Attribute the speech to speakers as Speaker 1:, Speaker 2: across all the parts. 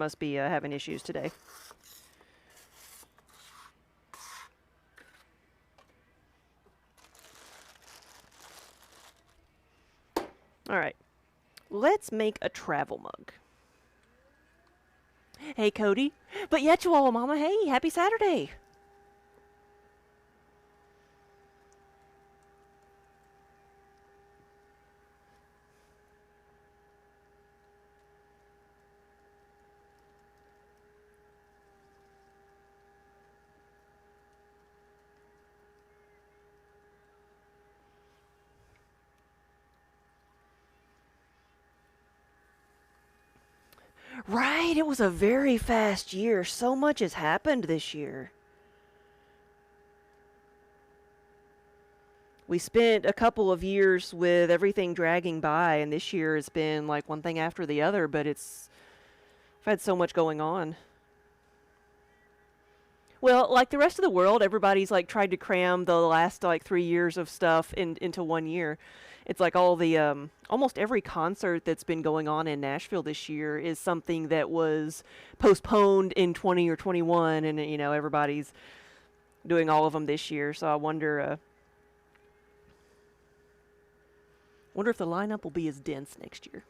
Speaker 1: must be having issues today. Alright. Let's make a travel mug. Hey, Cody. But yeah, Chihuahua Mama, hey, happy Saturday. Right, it was a very fast year. So much has happened this year. We spent a couple of years with everything dragging by, and this year has been like one thing after the other, but I've had so much going on. Well, like the rest of the world, everybody's like tried to cram the last like 3 years of stuff into one year. It's like all the almost every concert that's been going on in Nashville this year is something that was postponed in 20 or 21, and everybody's doing all of them this year. So I wonder if the lineup will be as dense next year.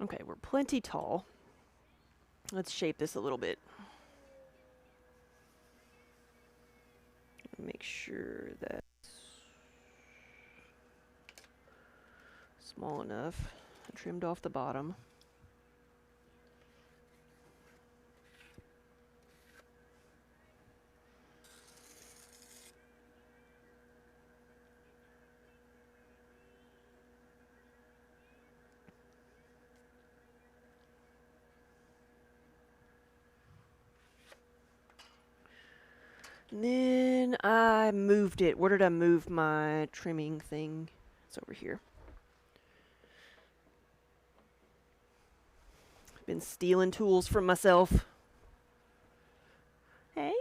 Speaker 1: Okay, we're plenty tall. Let's shape this a little bit. Make sure that's small enough. I trimmed off the bottom. And then I moved it. Where did I move my trimming thing? It's over here. Been stealing tools from myself. Hey.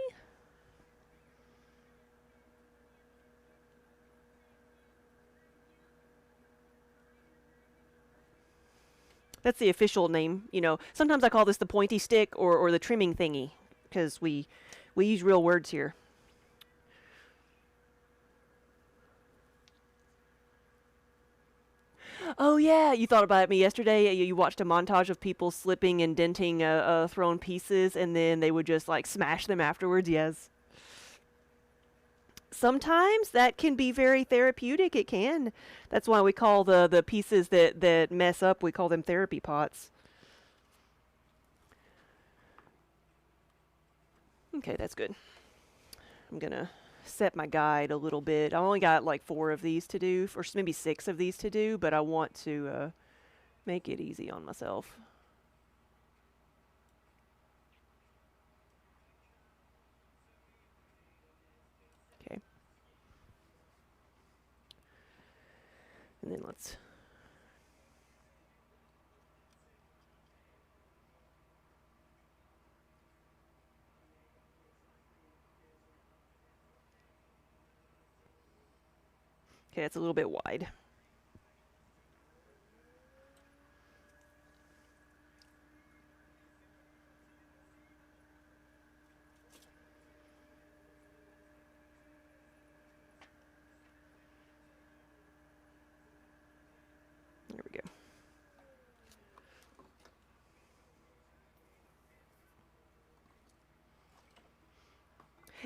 Speaker 1: That's the official name. Sometimes I call this the pointy stick or the trimming thingy, because we use real words here. Oh yeah, you thought about me yesterday. You watched a montage of people slipping and denting thrown pieces, and then they would just like smash them afterwards. Yes. Sometimes that can be very therapeutic. It can. That's why we call the pieces that mess up, we call them therapy pots. Okay, that's good. I'm gonna set my guide a little bit. I only got like 4 of these to do, or maybe 6 of these to do, but I want to make it easy on myself. Okay. And then let's... Okay, it's a little bit wide. There we go.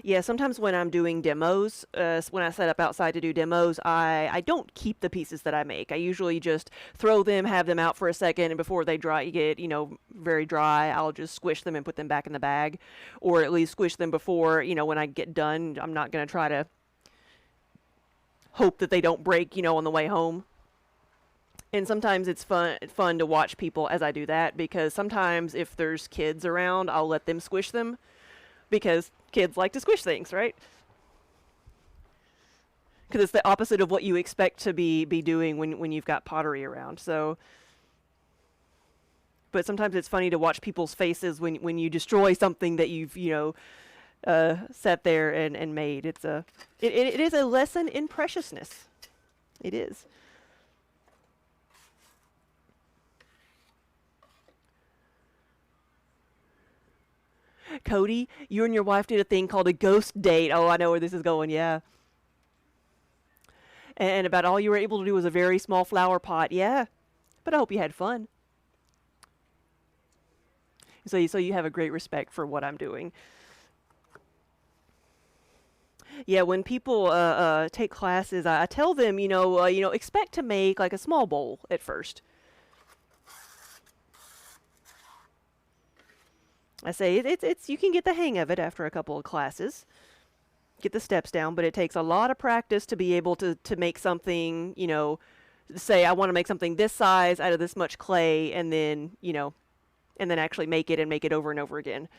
Speaker 1: Yeah, sometimes when I'm doing demos, when I set up outside to do demos, I don't keep the pieces that I make. I usually just throw them, have them out for a second, and before they dry, get, very dry, I'll just squish them and put them back in the bag. Or at least squish them before, when I get done. I'm not going to try to hope that they don't break, on the way home. And sometimes it's fun to watch people as I do that, because sometimes if there's kids around, I'll let them squish them because kids like to squish things, right? Because it's the opposite of what you expect to be doing when you've got pottery around. So, but sometimes it's funny to watch people's faces when you destroy something that you've sat there and made. It is a lesson in preciousness. It is. Cody, you and your wife did a thing called a ghost date. Oh, I know where this is going. Yeah. And about all you were able to do was a very small flower pot. Yeah. But I hope you had fun. So you have a great respect for what I'm doing. Yeah, when people take classes, I tell them, expect to make like a small bowl at first. I say it's you can get the hang of it after a couple of classes, get the steps down, but it takes a lot of practice to be able to make something, say I want to make something this size out of this much clay, and then actually make it and make it over and over again.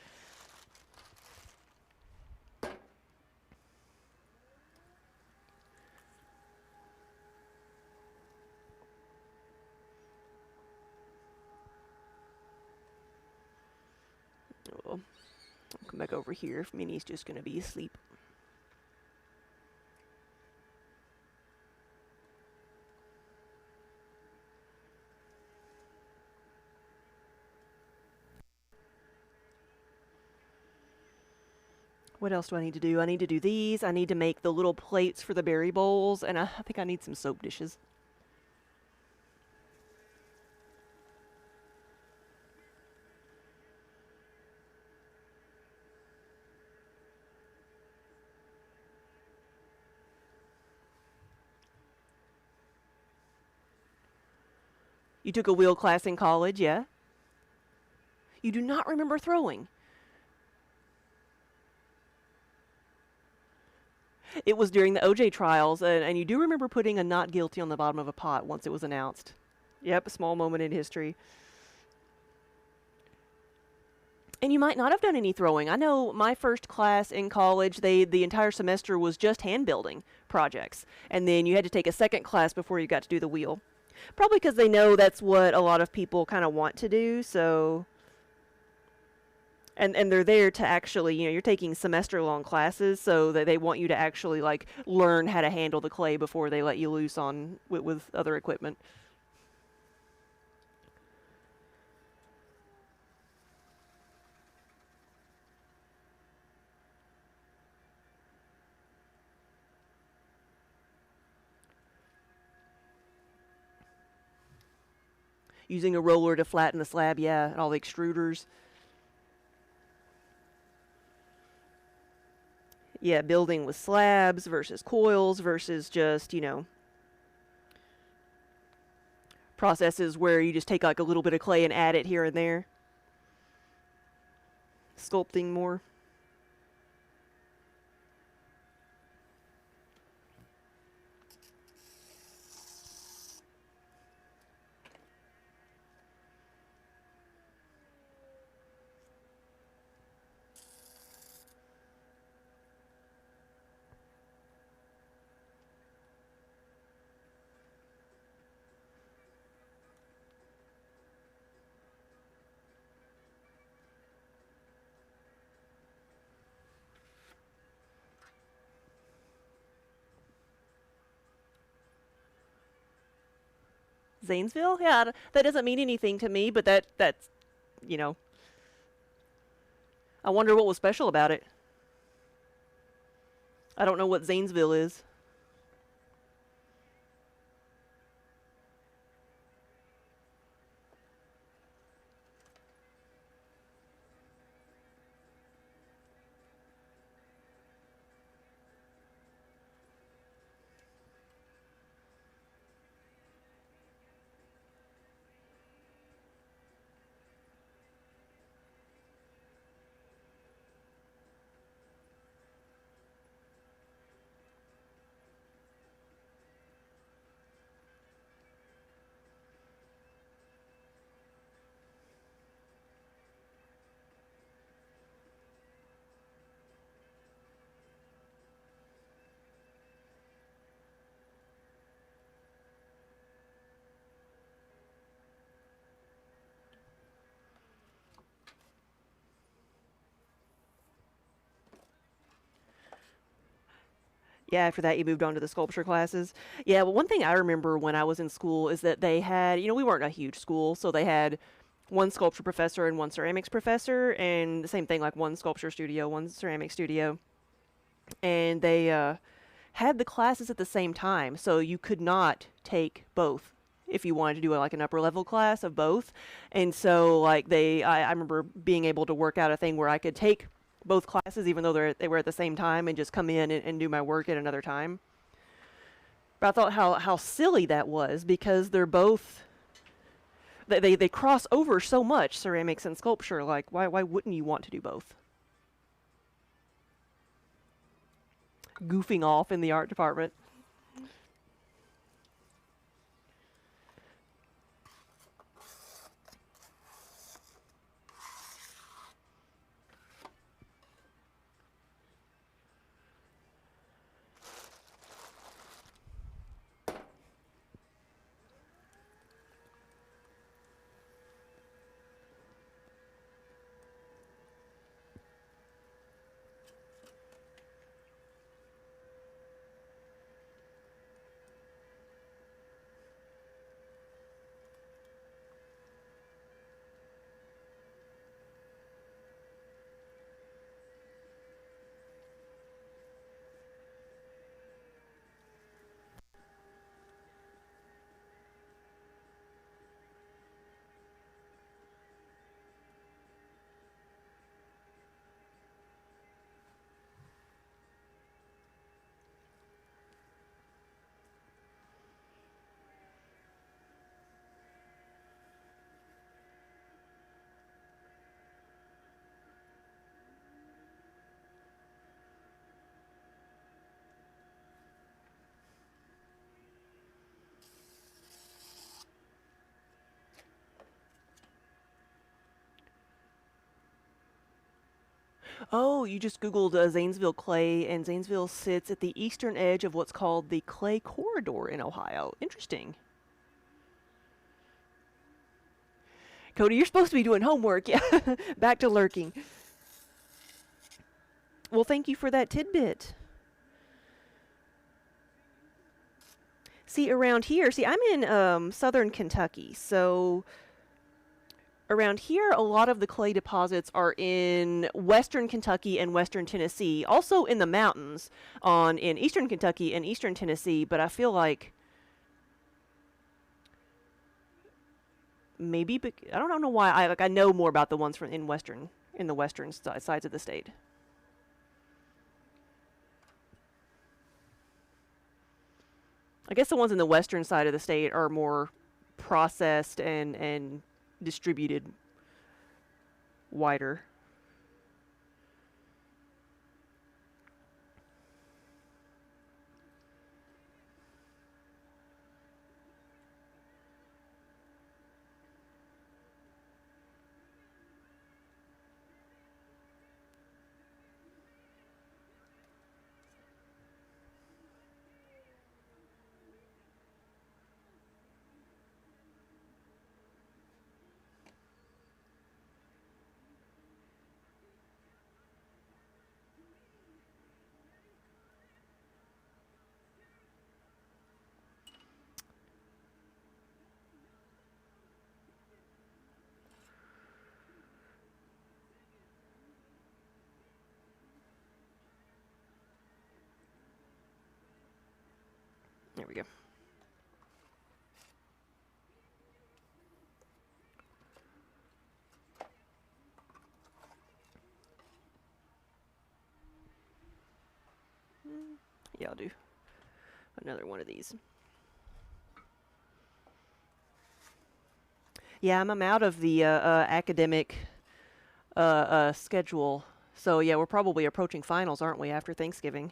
Speaker 1: Oh, I'll come back over here if Minnie's just going to be asleep. What else do I need to do? I need to do these. I need to make the little plates for the berry bowls, and I think I need some soap dishes. You took a wheel class in college, yeah? You do not remember throwing. It was during the OJ trials, and you do remember putting a not guilty on the bottom of a pot once it was announced. Yep, a small moment in history. And you might not have done any throwing. I know my first class in college, the entire semester was just hand building projects. And then you had to take a second class before you got to do the wheel. Probably because they know that's what a lot of people kind of want to do, so and they're there to actually, you're taking semester long classes, so that they want you to actually like learn how to handle the clay before they let you loose on with other equipment. Using a roller to flatten the slab, yeah, and all the extruders. Yeah, building with slabs versus coils versus just, processes where you just take like a little bit of clay and add it here and there. Sculpting more. Zanesville? Yeah, that doesn't mean anything to me, but that's, you know, I wonder what was special about it. I don't know what Zanesville is. Yeah, after that you moved on to the sculpture classes. Yeah, well, one thing I remember when I was in school is that they had, we weren't a huge school, so they had one sculpture professor and one ceramics professor, and the same thing, like one sculpture studio, one ceramic studio, and they had the classes at the same time, so you could not take both if you wanted to do like an upper level class of both. And so like I remember being able to work out a thing where I could take both classes even though they were at the same time and just come in and do my work at another time. But I thought how silly that was because they're both they cross over so much, ceramics and sculpture. Like why wouldn't you want to do both? Goofing off in the art department. Oh, you just Googled Zanesville clay, and Zanesville sits at the eastern edge of what's called the Clay Corridor in Ohio. Interesting. Cody, you're supposed to be doing homework. Yeah, back to lurking. Well, thank you for that tidbit. See, around here, I'm in southern Kentucky, so around here, a lot of the clay deposits are in western Kentucky and western Tennessee, also in the mountains in eastern Kentucky and eastern Tennessee, but I feel like maybe I don't know why I know more about the ones from in the western sides of the state. I guess the ones in the western side of the state are more processed and distributed wider. There we go. Yeah, I'll do another one of these. Yeah, I'm out of the academic schedule. So yeah, we're probably approaching finals, aren't we, after Thanksgiving?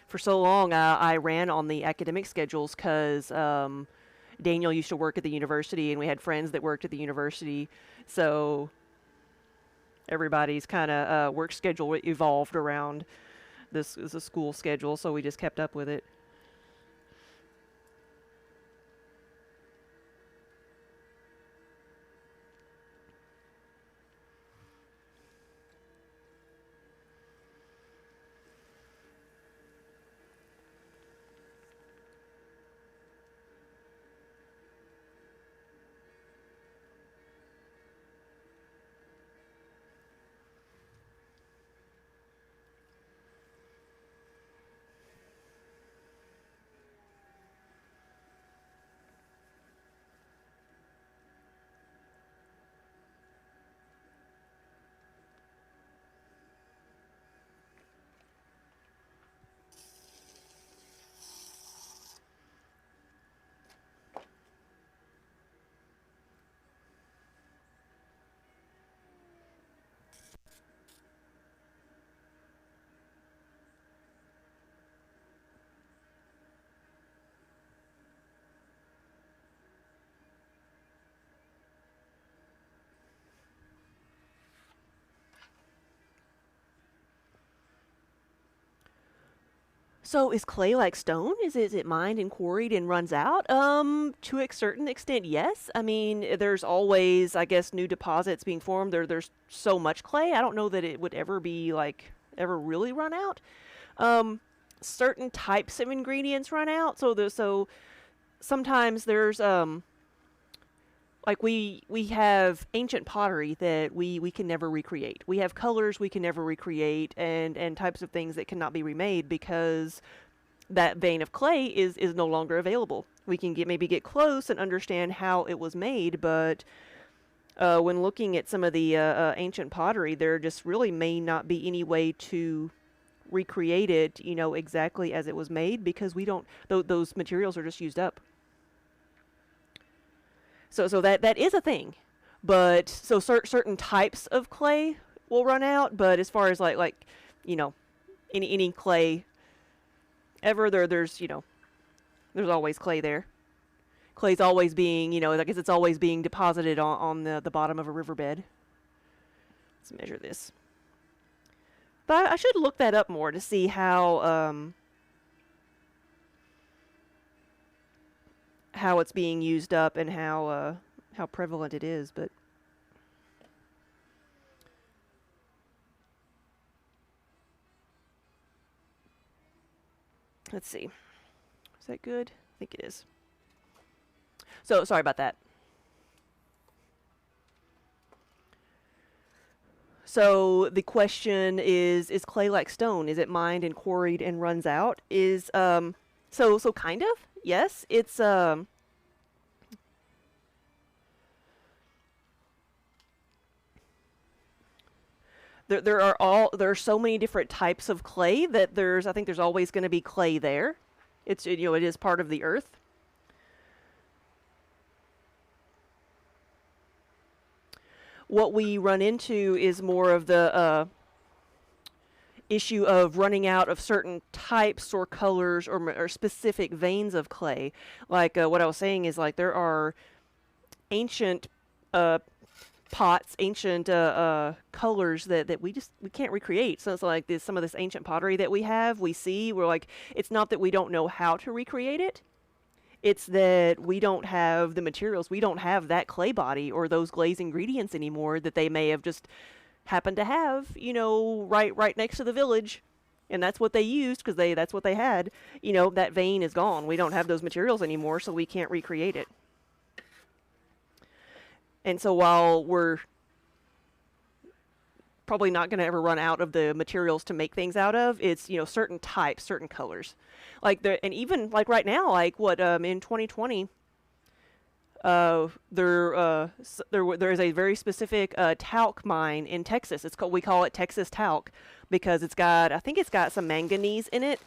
Speaker 1: For so long, I ran on the academic schedules because Daniel used to work at the university, and we had friends that worked at the university. So everybody's kind of work schedule evolved around this is a school schedule, so we just kept up with it. So is clay like stone? Is it mined and quarried and runs out? To a certain extent, yes. I mean, there's always, I guess, new deposits being formed. There's so much clay. I don't know that it would ever be like ever really run out. Um, Certain types of ingredients run out. So sometimes there's like we have ancient pottery that we can never recreate. We have colors we can never recreate, and types of things that cannot be remade because that vein of clay is no longer available. We can maybe get close and understand how it was made, but when looking at some of the ancient pottery, there just really may not be any way to recreate it, exactly as it was made because we don't. Those materials are just used up. So that is a thing, but so certain types of clay will run out. But as far as like you know, any clay ever there's always clay there. Clay's always being I guess it's always being deposited on the bottom of a riverbed. Let's measure this. But I should look that up more to see how it's being used up and how prevalent it is. But let's see. Is that good? I think it is. So sorry about that. So the question is clay like stone? Is it mined and quarried and runs out? So kind of. Yes, it's there are so many different types of clay that I think there's always going to be clay there. It is part of the earth. What we run into is more of the issue of running out of certain types or colors or specific veins of clay. Like what I was saying is like there are ancient pots, ancient colors that we can't recreate. So it's like some of this ancient pottery that we see. We're like, it's not that we don't know how to recreate it. It's that we don't have the materials. We don't have that clay body or those glaze ingredients anymore that they may have just happened to have, right next to the village. And that's what they used because that's what they had. That vein is gone. We don't have those materials anymore, so we can't recreate it. And so while we're probably not going to ever run out of the materials to make things out of, it's certain types, certain colors, and even like right now, like what in 2020, there is a very specific talc mine in Texas. We call it Texas talc because I think it's got some manganese in it,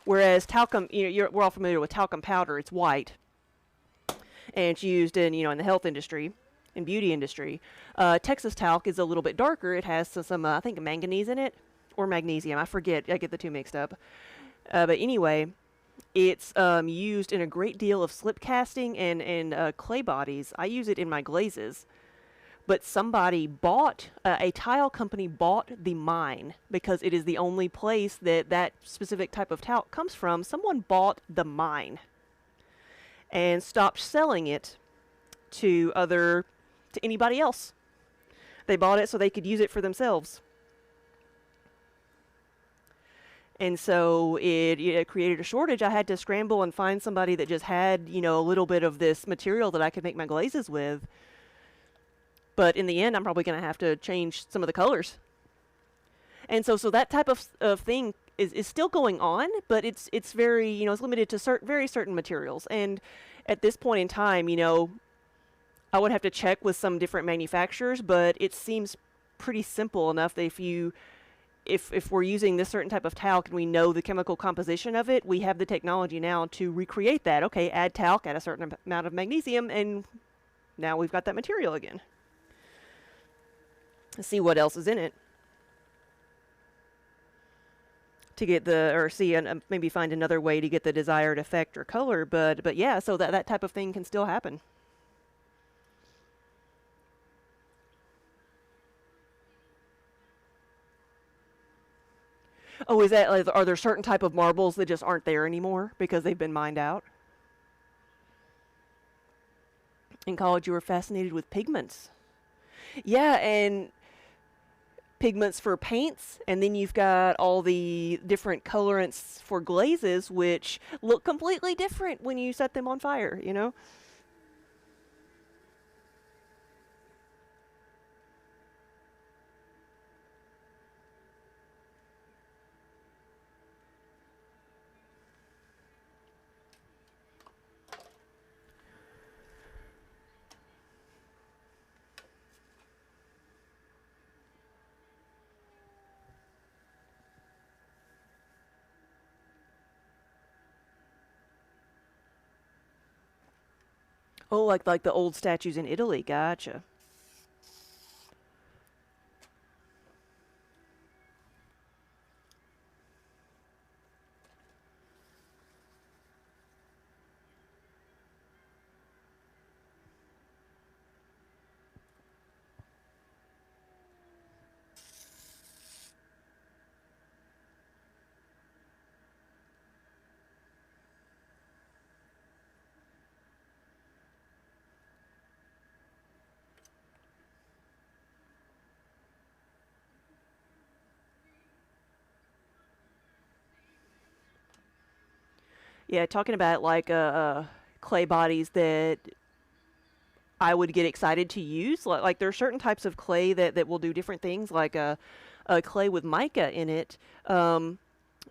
Speaker 1: whereas talcum, we're all familiar with talcum powder. It's white, and it's used in the health industry and beauty industry. Texas talc is a little bit darker. It has some I think manganese in it or magnesium. I forget. I get the two mixed up. But anyway, it's used in a great deal of slip casting and clay bodies. I use it in my glazes. But a tile company bought the mine because it is the only place that specific type of talc comes from. Someone bought the mine and stopped selling it to anybody else. They bought it so they could use it for themselves. And so it created a shortage. I had to scramble and find somebody that just had, a little bit of this material that I could make my glazes with. But in the end, I'm probably going to have to change some of the colors. And so that type of thing is still going on, but it's very, it's limited to very certain materials. And at this point in time, I would have to check with some different manufacturers, but it seems pretty simple enough that if we're using this certain type of talc and we know the chemical composition of it, we have the technology now to recreate that. Okay, add talc, add a certain amount of magnesium, and now we've got that material again. Let's see what else is in it to get and maybe find another way to get the desired effect or color. But yeah, so that type of thing can still happen. Oh, is that, like, are there certain type of marbles that just aren't there anymore because they've been mined out? In college, you were fascinated with pigments. Yeah, and pigments for paints, and then you've got all the different colorants for glazes, which look completely different when you set them on fire, you know? Oh, like the old statues in Italy. Gotcha. Yeah, talking about like clay bodies that I would get excited to use. Like there are certain types of clay that will do different things. Like a clay with mica in it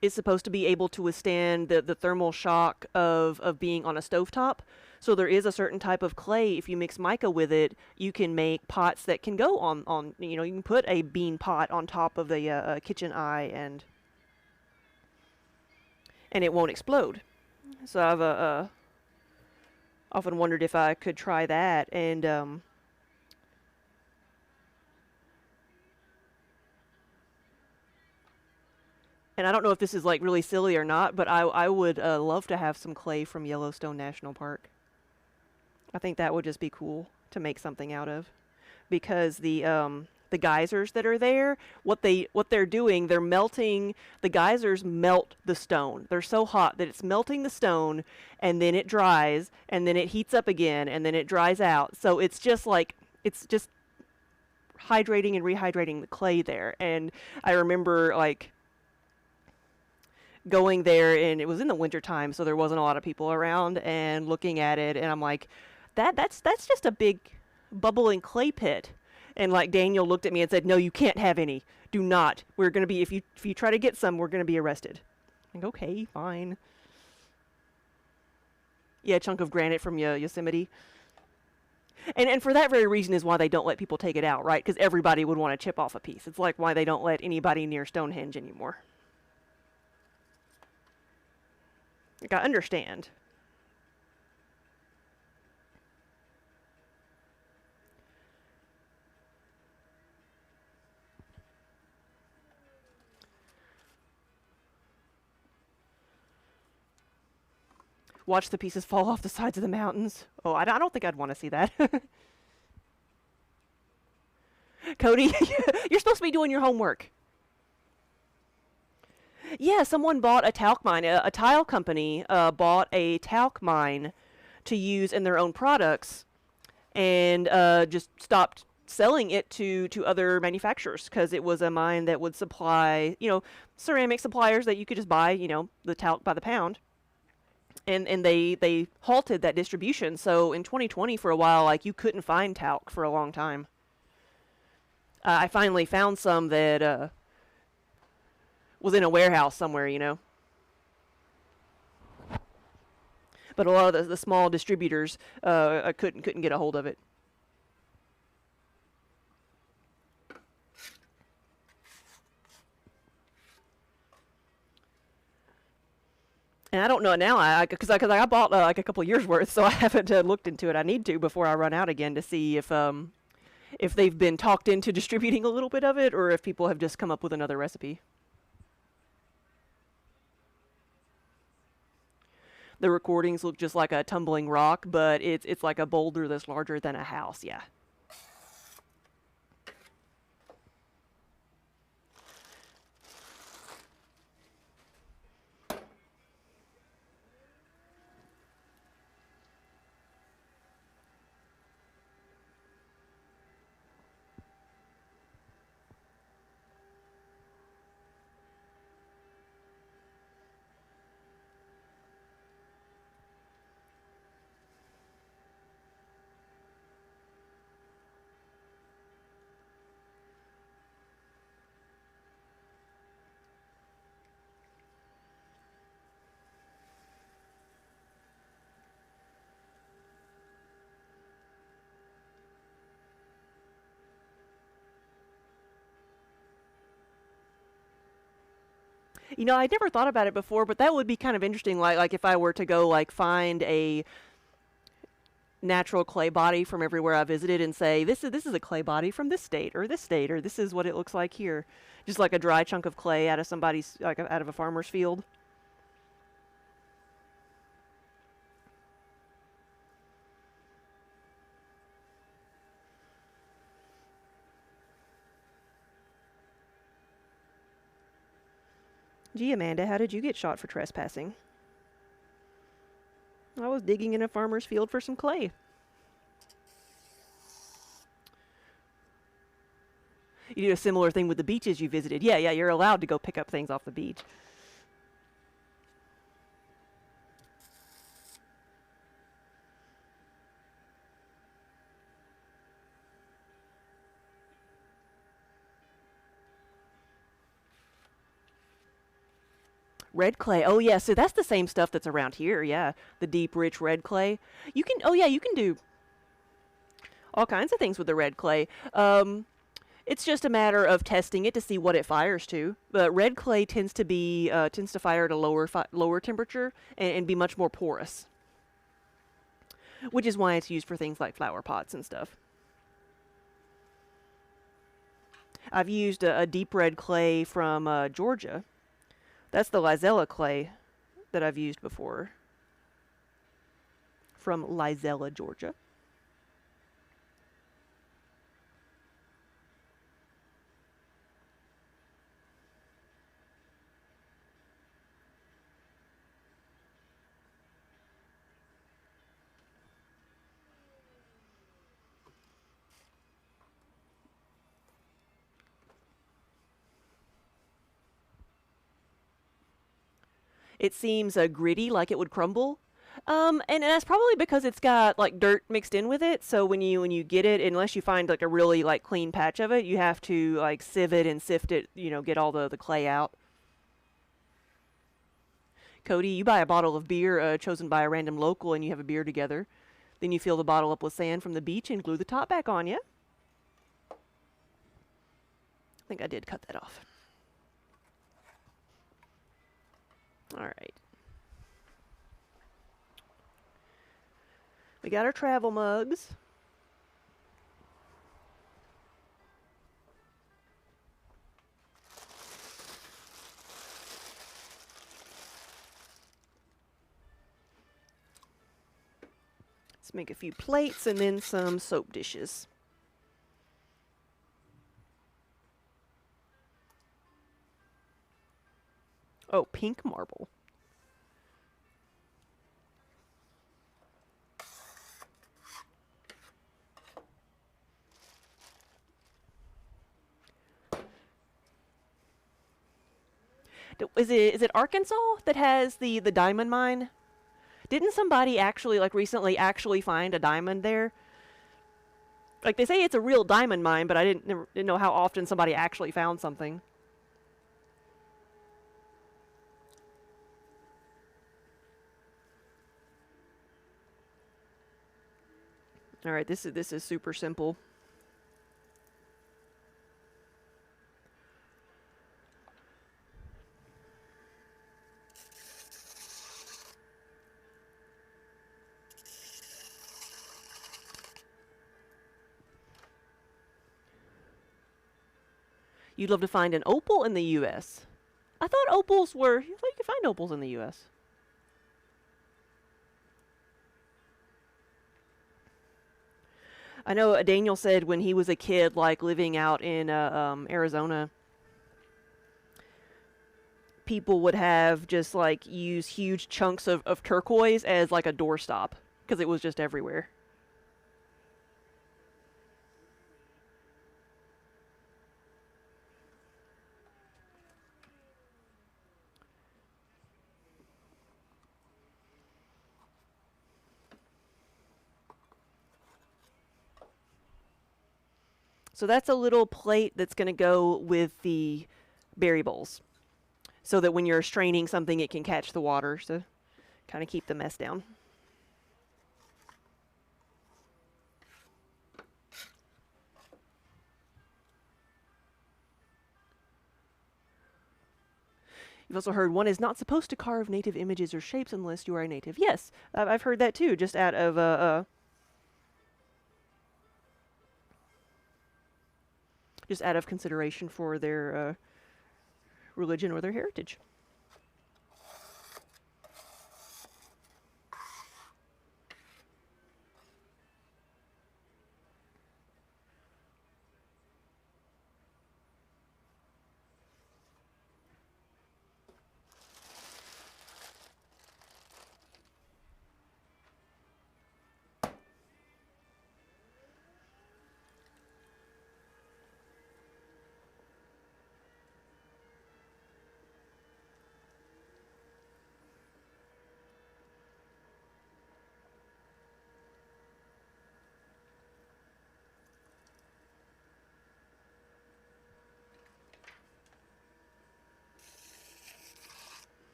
Speaker 1: is supposed to be able to withstand the thermal shock of being on a stovetop. So there is a certain type of clay. If you mix mica with it, you can make pots that can go on. You know, you can put a bean pot on top of the kitchen eye, and it won't explode. So I've often wondered if I could try that. And I don't know if this is like really silly or not, but I would love to have some clay from Yellowstone National Park. I think that would just be cool to make something out of, because the geysers that are there, what they're doing, they're melting. The geysers melt the stone. They're so hot that it's melting the stone, and then it dries, and then it heats up again, and then it dries out. So it's just hydrating and rehydrating the clay there. And I remember like going there, and it was in the winter time, so there wasn't a lot of people around, and looking at it, and I'm like, that's just a big bubbling clay pit. And like Daniel looked at me and said, "No, you can't have any. Do not. We're gonna be, if you try to get some, we're gonna be arrested." I'm like, okay, fine. Yeah, a chunk of granite from Yosemite. And for that very reason is why they don't let people take it out, right? Because everybody would want to chip off a piece. It's like why they don't let anybody near Stonehenge anymore. Like, I understand. Watch the pieces fall off the sides of the mountains. Oh, I don't think I'd want to see that. Cody, you're supposed to be doing your homework. Yeah, someone bought a talc mine. A tile company bought a talc mine to use in their own products, and just stopped selling it to other manufacturers because it was a mine that would supply, ceramic suppliers that you could just buy, the talc by the pound. And they halted that distribution. So in 2020, for a while, like you couldn't find talc for a long time. I finally found some that was in a warehouse somewhere. But a lot of the small distributors couldn't get a hold of it. And I don't know now, because I bought like a couple years worth, so I haven't looked into it. I need to before I run out again to see if they've been talked into distributing a little bit of it, or if people have just come up with another recipe. The recordings look just like a tumbling rock, but it's like a boulder that's larger than a house. Yeah. You know, I never thought about it before, but that would be kind of interesting. Like if I were to go like find a natural clay body from everywhere I visited and say this is a clay body from this state, or this is what it looks like here, just like a dry chunk of clay out of somebody's like out of a farmer's field. Gee, Amanda, how did you get shot for trespassing? I was digging in a farmer's field for some clay. You do a similar thing with the beaches you visited. Yeah, yeah, you're allowed to go pick up things off the beach. Red clay. Oh yeah, so that's the same stuff that's around here. Yeah, the deep, rich red clay. You can. Oh yeah, you can do all kinds of things with the red clay. It's just a matter of testing it to see what it fires to. But red clay tends to fire at a lower temperature and be much more porous, which is why it's used for things like flower pots and stuff. I've used a deep red clay from Georgia. That's the Lizella clay that I've used before from Lizella, Georgia. It seems gritty, like it would crumble. And that's probably because it's got like dirt mixed in with it. So when you get it, unless you find like a really like clean patch of it, you have to like sieve it and sift it. You know, get all the clay out. Cody, you buy a bottle of beer chosen by a random local, and you have a beer together. Then you fill the bottle up with sand from the beach and glue the top back on. You. I think I did cut that off. All right. We got our travel mugs. Let's make a few plates and then some soap dishes. Oh, pink marble. Is it Arkansas that has the diamond mine? Didn't somebody actually like recently actually find a diamond there? Like they say it's a real diamond mine, but I didn't know how often somebody actually found something. All right, this is super simple. You'd love to find an opal in the U.S. I thought opals were. I thought you could find opals in the U.S. I know Daniel said when he was a kid, like living out in Arizona, people would have just like use huge chunks of turquoise as like a doorstop because it was just everywhere. So that's a little plate that's going to go with the berry bowls so that when you're straining something, it can catch the water to kind of keep the mess down. You've also heard one is not supposed to carve native images or shapes unless you are a native. Yes, I've heard that too, just out of consideration for their religion or their heritage.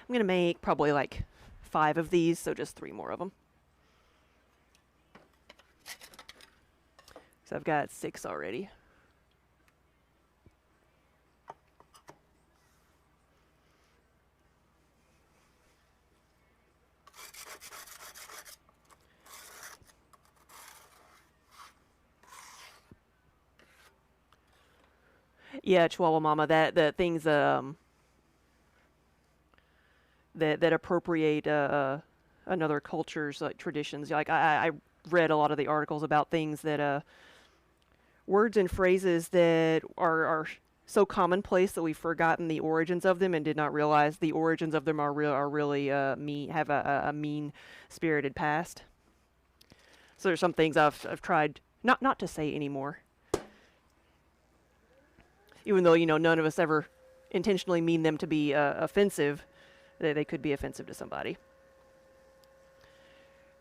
Speaker 1: I'm going to make probably like 5 of these, so just 3 more of them. So I've got 6 already. Yeah, Chihuahua Mama, that the things that appropriate another culture's like traditions. Like I read a lot of the articles about things that words and phrases that are so commonplace that we've forgotten the origins of them and did not realize the origins of them are really mean, have a mean spirited past. So there's some things I've tried not to say anymore. Even though, none of us ever intentionally mean them to be offensive, they could be offensive to somebody.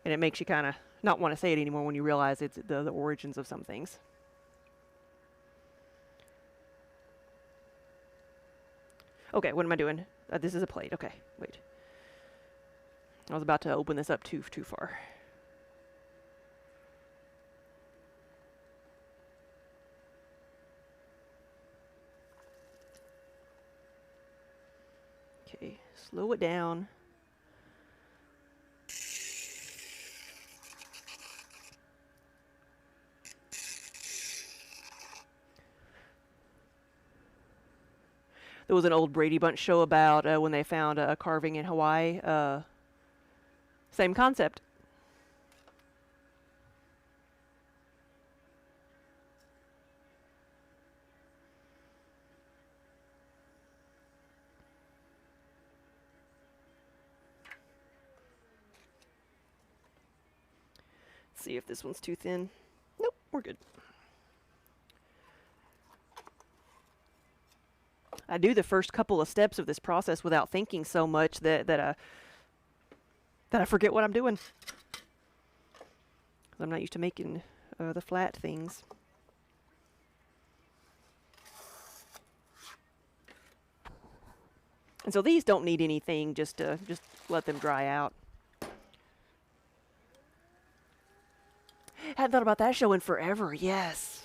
Speaker 1: And it makes you kind of not want to say it anymore when you realize it's the origins of some things. Okay, what am I doing? This is a plate. Okay, wait. I was about to open this up too far. Okay, slow it down. There was an old Brady Bunch show about when they found a carving in Hawaii. Same concept. Let's see if this one's too thin. Nope, we're good. I do the first couple of steps of this process without thinking so much that I forget what I'm doing. I'm not used to making the flat things. And so these don't need anything, just let them dry out. Hadn't thought about that show in forever. Yes.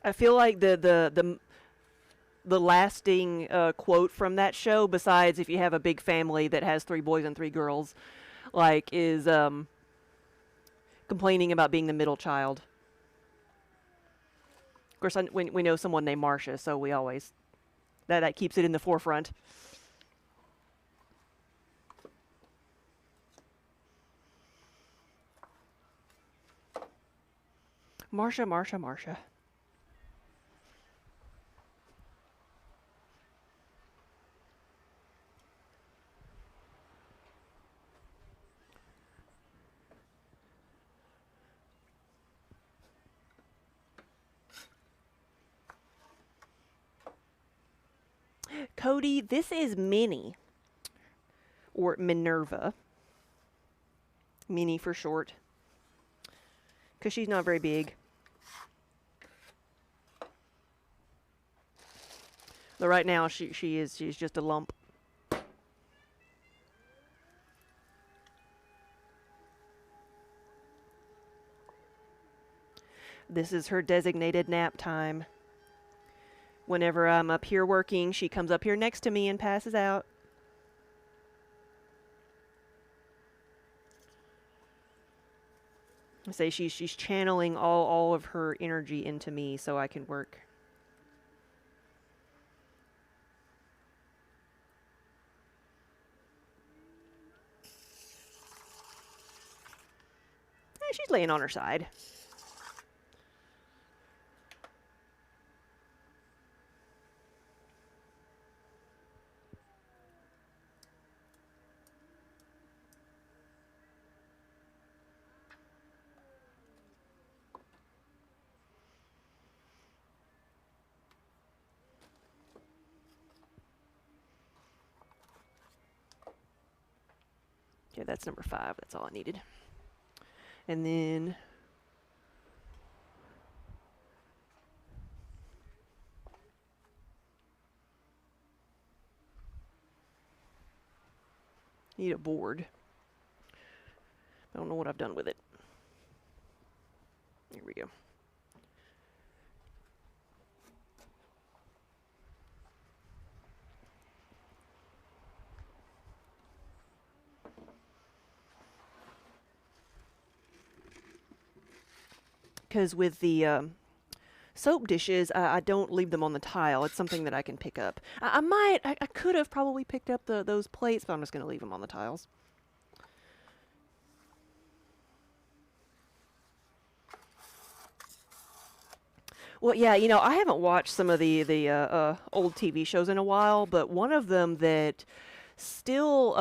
Speaker 1: I feel like the the lasting quote from that show, besides if you have a big family that has 3 boys and 3 girls, like is complaining about being the middle child. Of course, we know someone named Marcia, so we always that keeps it in the forefront. Marcia, Marcia, Marcia. Cody, this is Minnie, or Minerva. Minnie for short, because she's not very big. But right now, she's just a lump. This is her designated nap time. Whenever I'm up here working, she comes up here next to me and passes out. I say she's channeling all of her energy into me so I can work. She's laying on her side. Okay, that's number 5. That's all I needed. And then need a board. I don't know what I've done with it. Here we go. Because with the soap dishes, I don't leave them on the tile. It's something that I can pick up. I could have probably picked up those plates, but I'm just going to leave them on the tiles. Well, yeah, I haven't watched some of the old TV shows in a while, but one of them that still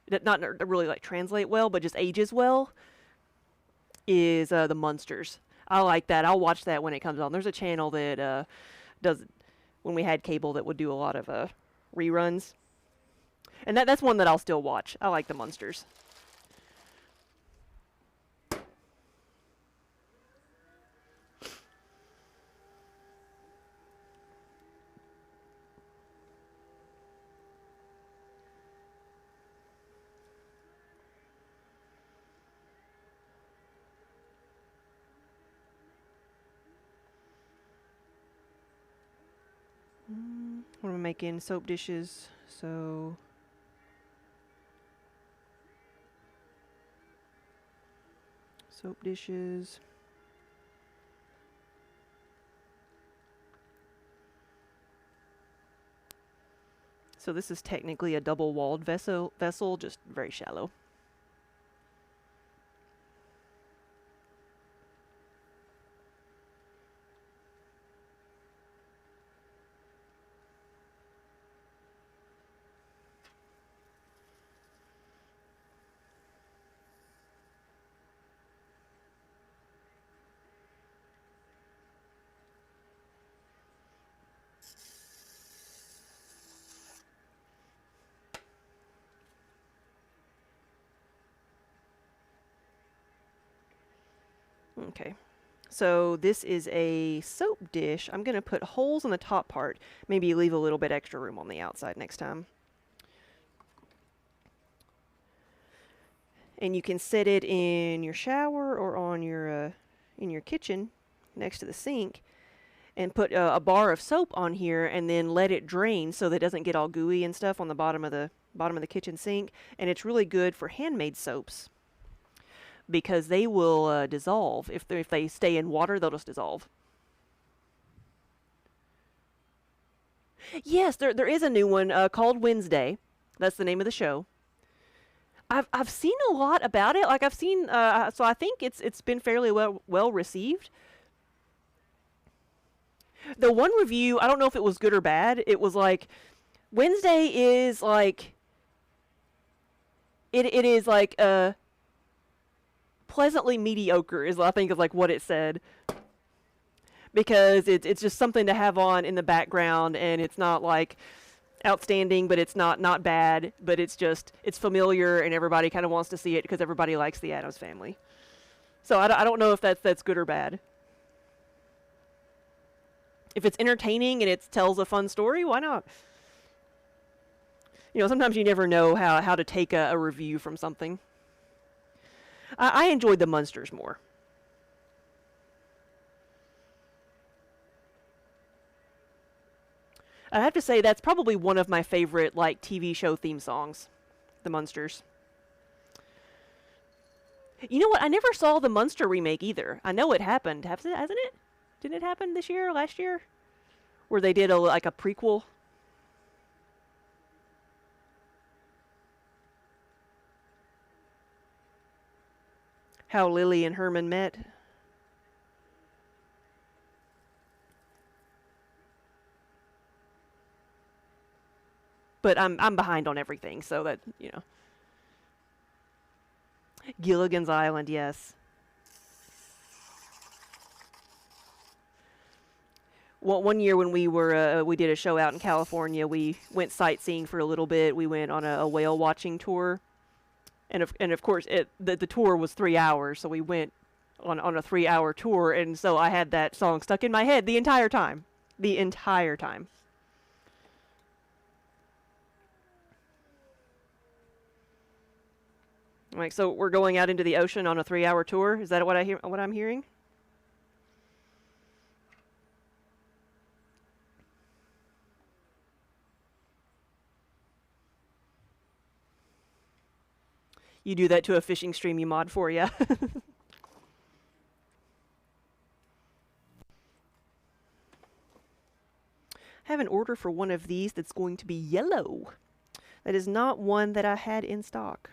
Speaker 1: that not really like translate well, but just ages well, is the Munsters. I like that. I'll watch that when it comes on. There's a channel that does, when we had cable, that would do a lot of reruns, and that's one that I'll still watch. I like the Munsters. What am I making? Soap dishes. So soap dishes. So this is technically a double-walled vessel, just very shallow. Okay, so this is a soap dish. I'm going to put holes in the top part. Maybe leave a little bit extra room on the outside next time. And you can set it in your shower or on your in your kitchen next to the sink. and put a bar of soap on here and then let it drain so that it doesn't get all gooey and stuff on the bottom of the kitchen sink. And it's really good for handmade soaps because they will dissolve. If they stay in water, they'll just dissolve. Yes, there is a new one called Wednesday. That's the name of the show. I've seen a lot about it. Like I've seen, so I think it's been fairly well received. The one review, I don't know if it was good or bad. It was like Wednesday is like it is like pleasantly mediocre is I think is like what it said, because it's just something to have on in the background, and it's not like outstanding, but it's not bad, but it's familiar, and everybody kind of wants to see it because everybody likes the Addams Family. So I don't know if that's good or bad. If it's entertaining and it tells a fun story, why not? Sometimes you never know how to take a review from something. I enjoyed the Munsters more. I have to say that's probably one of my favorite like TV show theme songs, the Munsters. You know what? I never saw the Munster remake either. I know it happened, hasn't it? Didn't it happen this year or last year? Where they did like a prequel? How Lily and Herman met. But I'm behind on everything, so that. Gilligan's Island, yes. Well, one year when we did a show out in California, we went sightseeing for a little bit. We went on a whale watching tour, and of course the tour was 3 hours, so we went on a 3 hour tour, and so I had that song stuck in my head the entire time, the entire time. Like, so we're going out into the ocean on a 3 hour tour. Is that what I'm hearing? You do that to a fishing stream you mod for, yeah. Have an order for one of these that's going to be yellow. That is not one that I had in stock.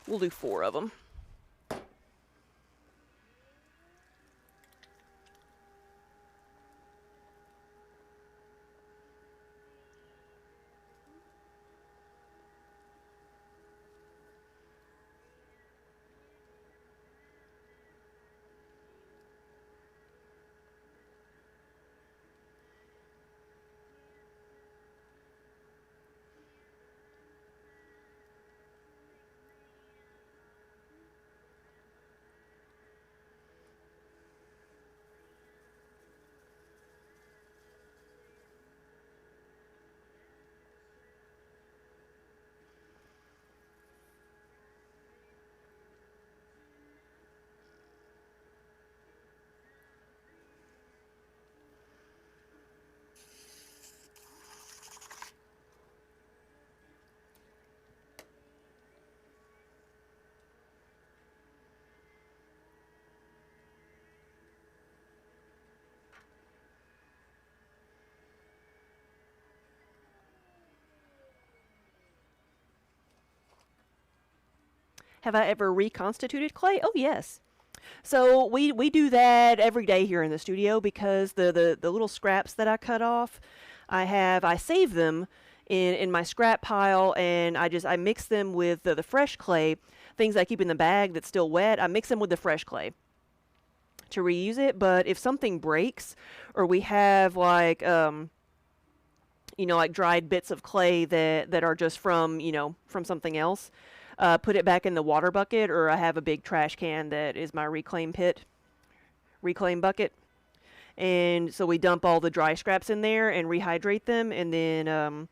Speaker 1: We'll do 4 of them. Have I ever reconstituted clay? Oh, yes. So we do that every day here in the studio because the little scraps that I cut off, I save them in my scrap pile, and I mix them with the fresh clay. Things I keep in the bag that's still wet, I mix them with the fresh clay to reuse it. But if something breaks, or we have like like dried bits of clay that are just from something else, put it back in the water bucket, or I have a big trash can that is my reclaim bucket. And so we dump all the dry scraps in there and rehydrate them, and then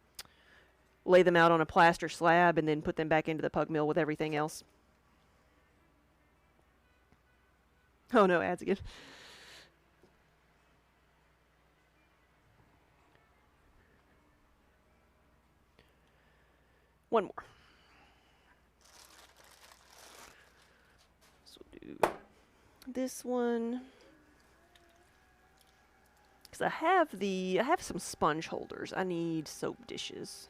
Speaker 1: lay them out on a plaster slab, and then put them back into the pug mill with everything else. Oh no, ads again. One more. So we'll do this one. Because I have some sponge holders. I need soap dishes.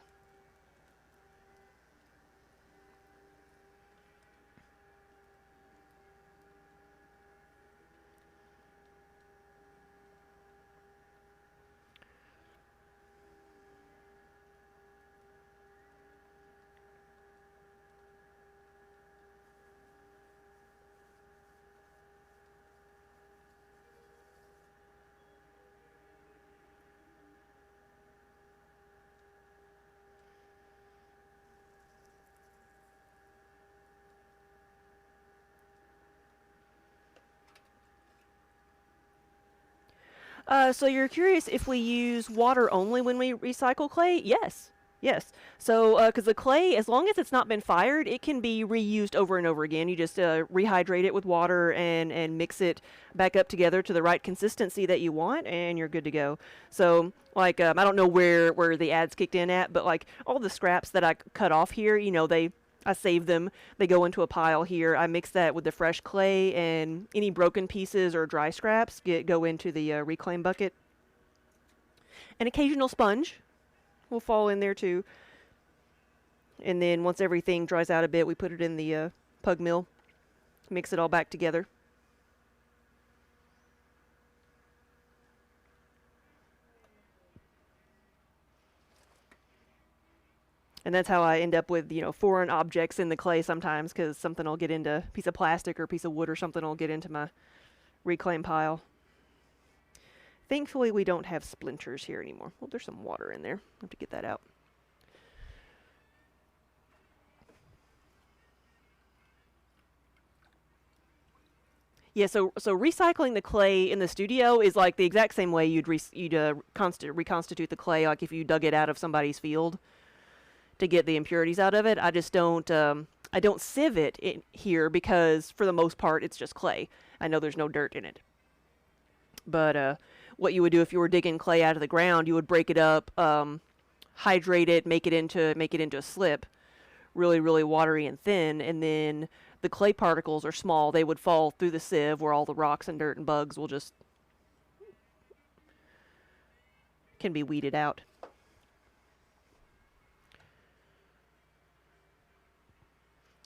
Speaker 1: So you're curious if we use water only when we recycle clay? Yes. Yes. So, because the clay, as long as it's not been fired, it can be reused over and over again. You just rehydrate it with water and mix it back up together to the right consistency that you want, and you're good to go. So, like, I don't know where the ads kicked in at, but like all the scraps that I cut off here, I save them. They go into a pile here. I mix that with the fresh clay, and any broken pieces or dry scraps go into the reclaim bucket. An occasional sponge will fall in there too. And then once everything dries out a bit, we put it in the pug mill, mix it all back together. And that's how I end up with, foreign objects in the clay sometimes, because something will get into a piece of plastic or a piece of wood or something will get into my reclaim pile. Thankfully, we don't have splinters here anymore. Well, there's some water in there. I have to get that out. Yeah, so recycling the clay in the studio is like the exact same way you'd reconstitute the clay, like if you dug it out of somebody's field to get the impurities out of it. I don't sieve it in here because for the most part it's just clay. I know there's no dirt in it. But what you would do if you were digging clay out of the ground, you would break it up, hydrate it, make it into a slip, really really watery and thin, and then the clay particles are small. They would fall through the sieve where all the rocks and dirt and bugs will just can be weeded out.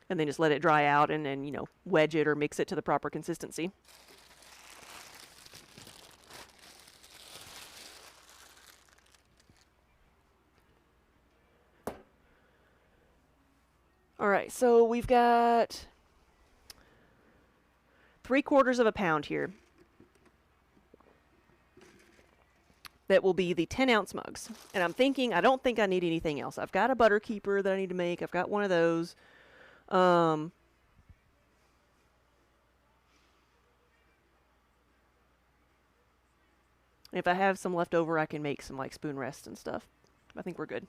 Speaker 1: And then just let it dry out and then, wedge it or mix it to the proper consistency. All right, so we've got 3/4 of a pound here. That will be the 10-ounce mugs. And I don't think I need anything else. I've got a butter keeper that I need to make. I've got one of those. If I have some left over, I can make some like spoon rests and stuff. I think we're good.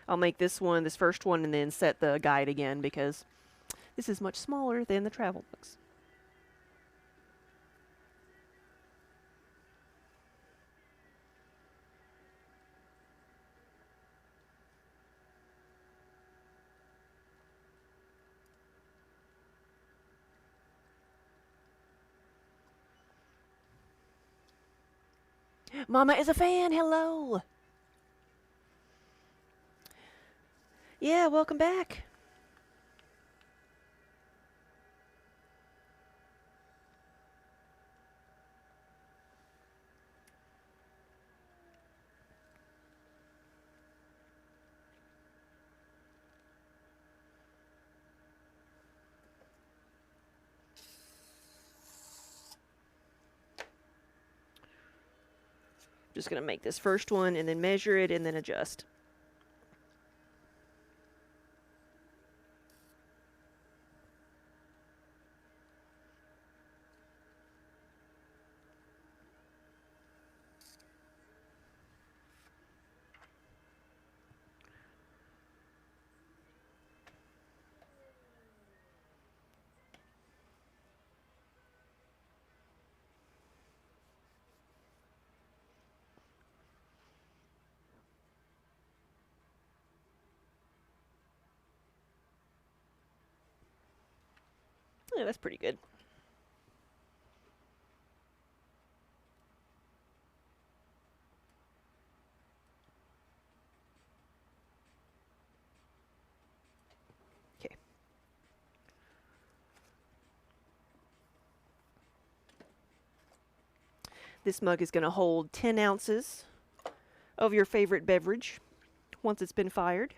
Speaker 1: I'll make this first one, and then set the guide again because this is much smaller than the travel books. Mama is a fan. Hello. Yeah, welcome back. Just going to make this first one and then measure it and then adjust. Yeah, that's pretty good. Okay. This mug is going to hold 10 ounces of your favorite beverage once it's been fired.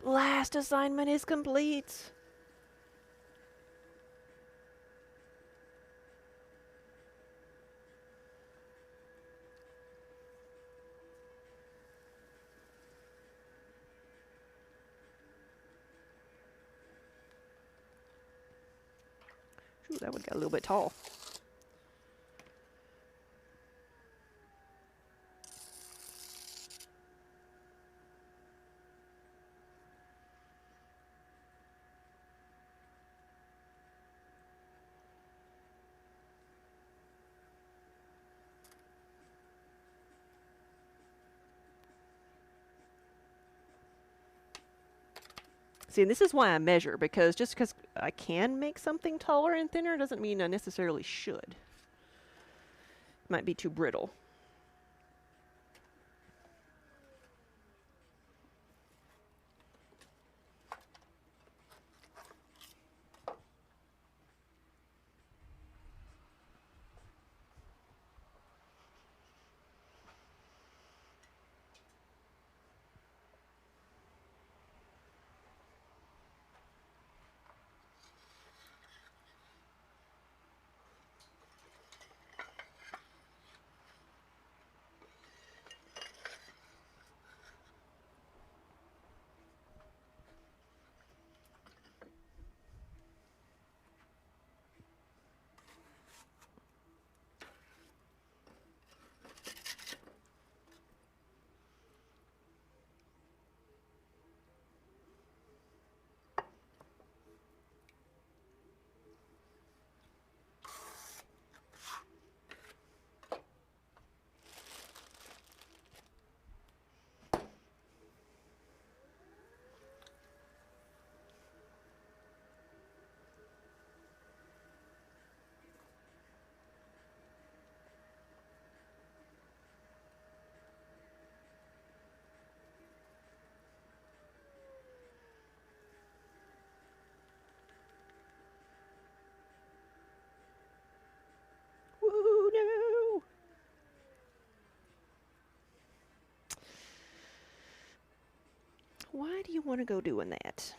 Speaker 1: Last assignment is complete. Ooh, that one got a little bit tall. See, and this is why I measure, because just because I can make something taller and thinner doesn't mean I necessarily should. Might be too brittle. Woo, no! Why do you want to go doing that?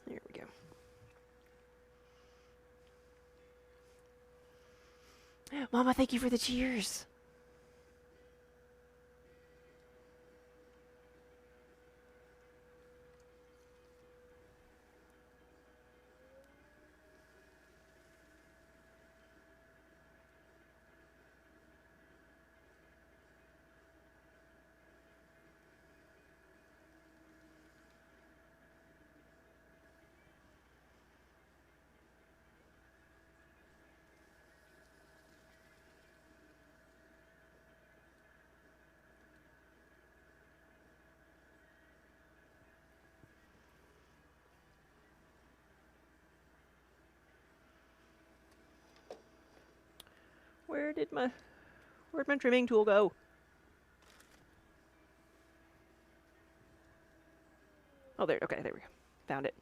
Speaker 1: There we go. Mama, thank you for the cheers. Where'd my trimming tool go? Oh, there. Okay, there we go. Found it.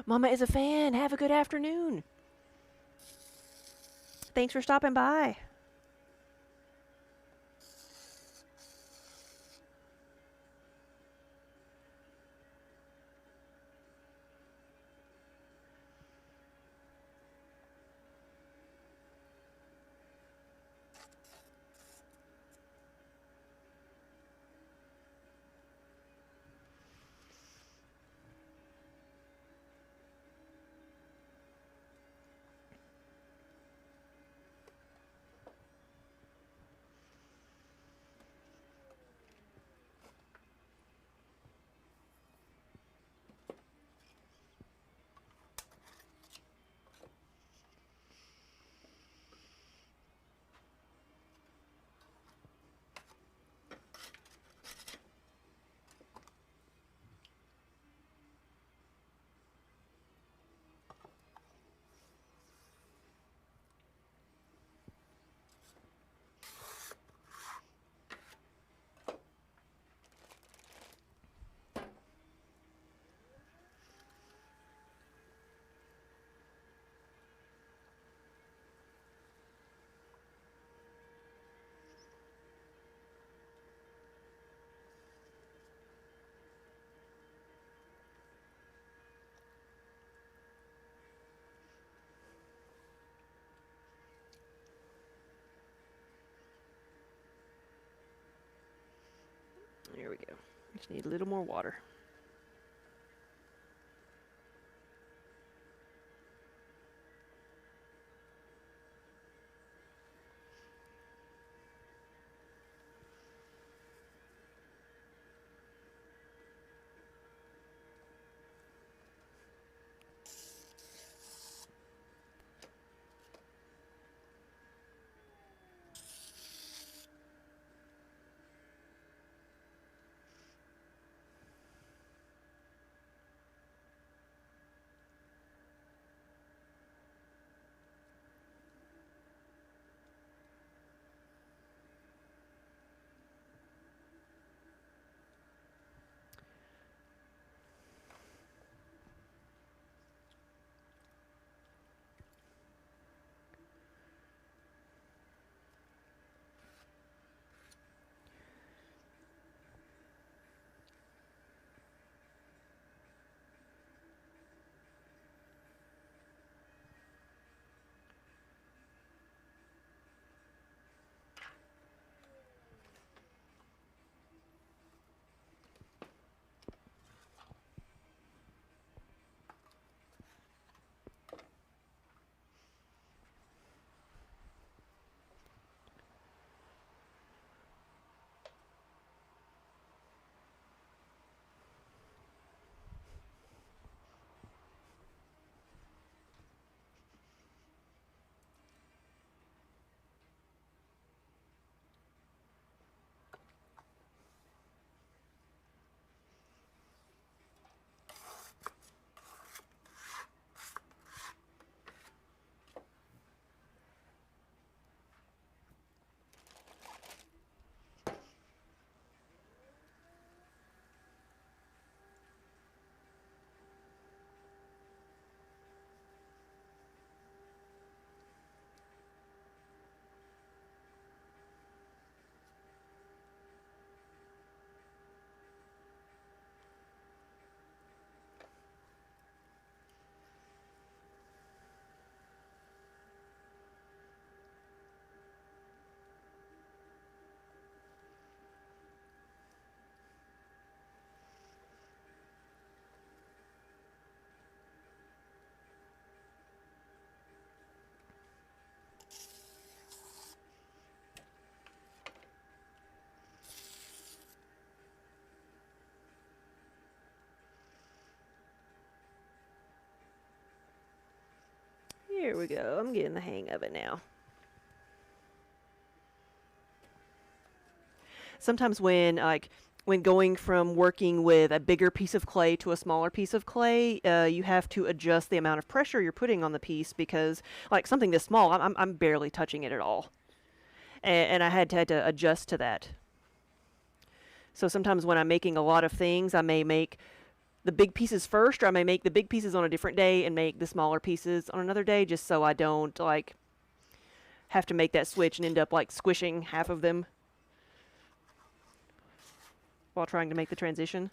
Speaker 1: Mama is a fan. Have a good afternoon. Thanks for stopping by. There we go. Just need a little more water. Here we go. I'm getting the hang of it now. Sometimes when going from working with a bigger piece of clay to a smaller piece of clay, you have to adjust the amount of pressure you're putting on the piece because, like something this small, I'm barely touching it at all, and I had to adjust to that. So sometimes when I'm making a lot of things, I may make the big pieces first, or I may make the big pieces on a different day and make the smaller pieces on another day, just so I don't like have to make that switch and end up like squishing half of them while trying to make the transition.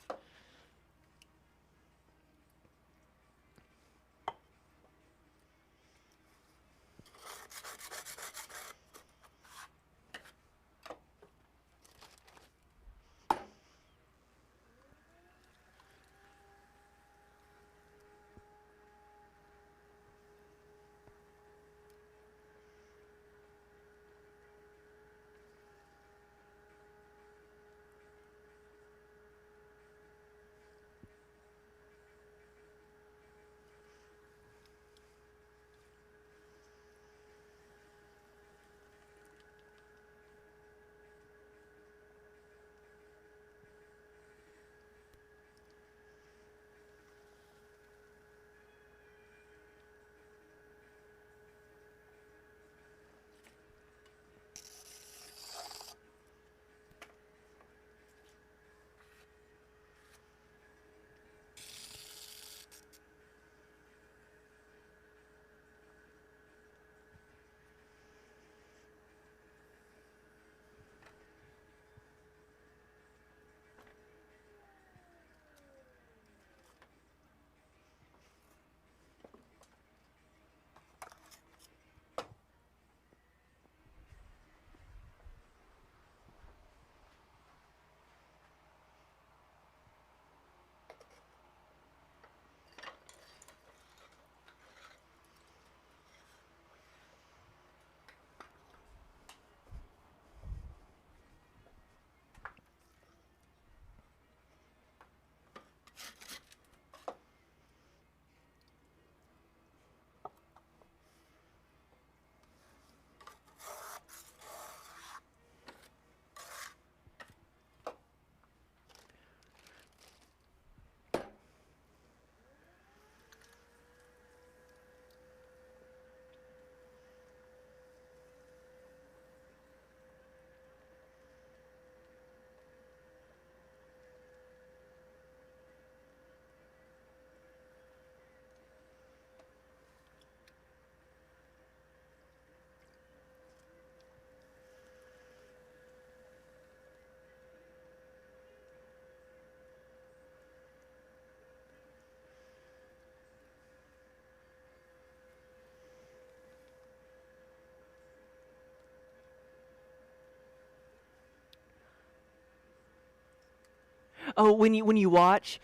Speaker 1: Oh, when you watch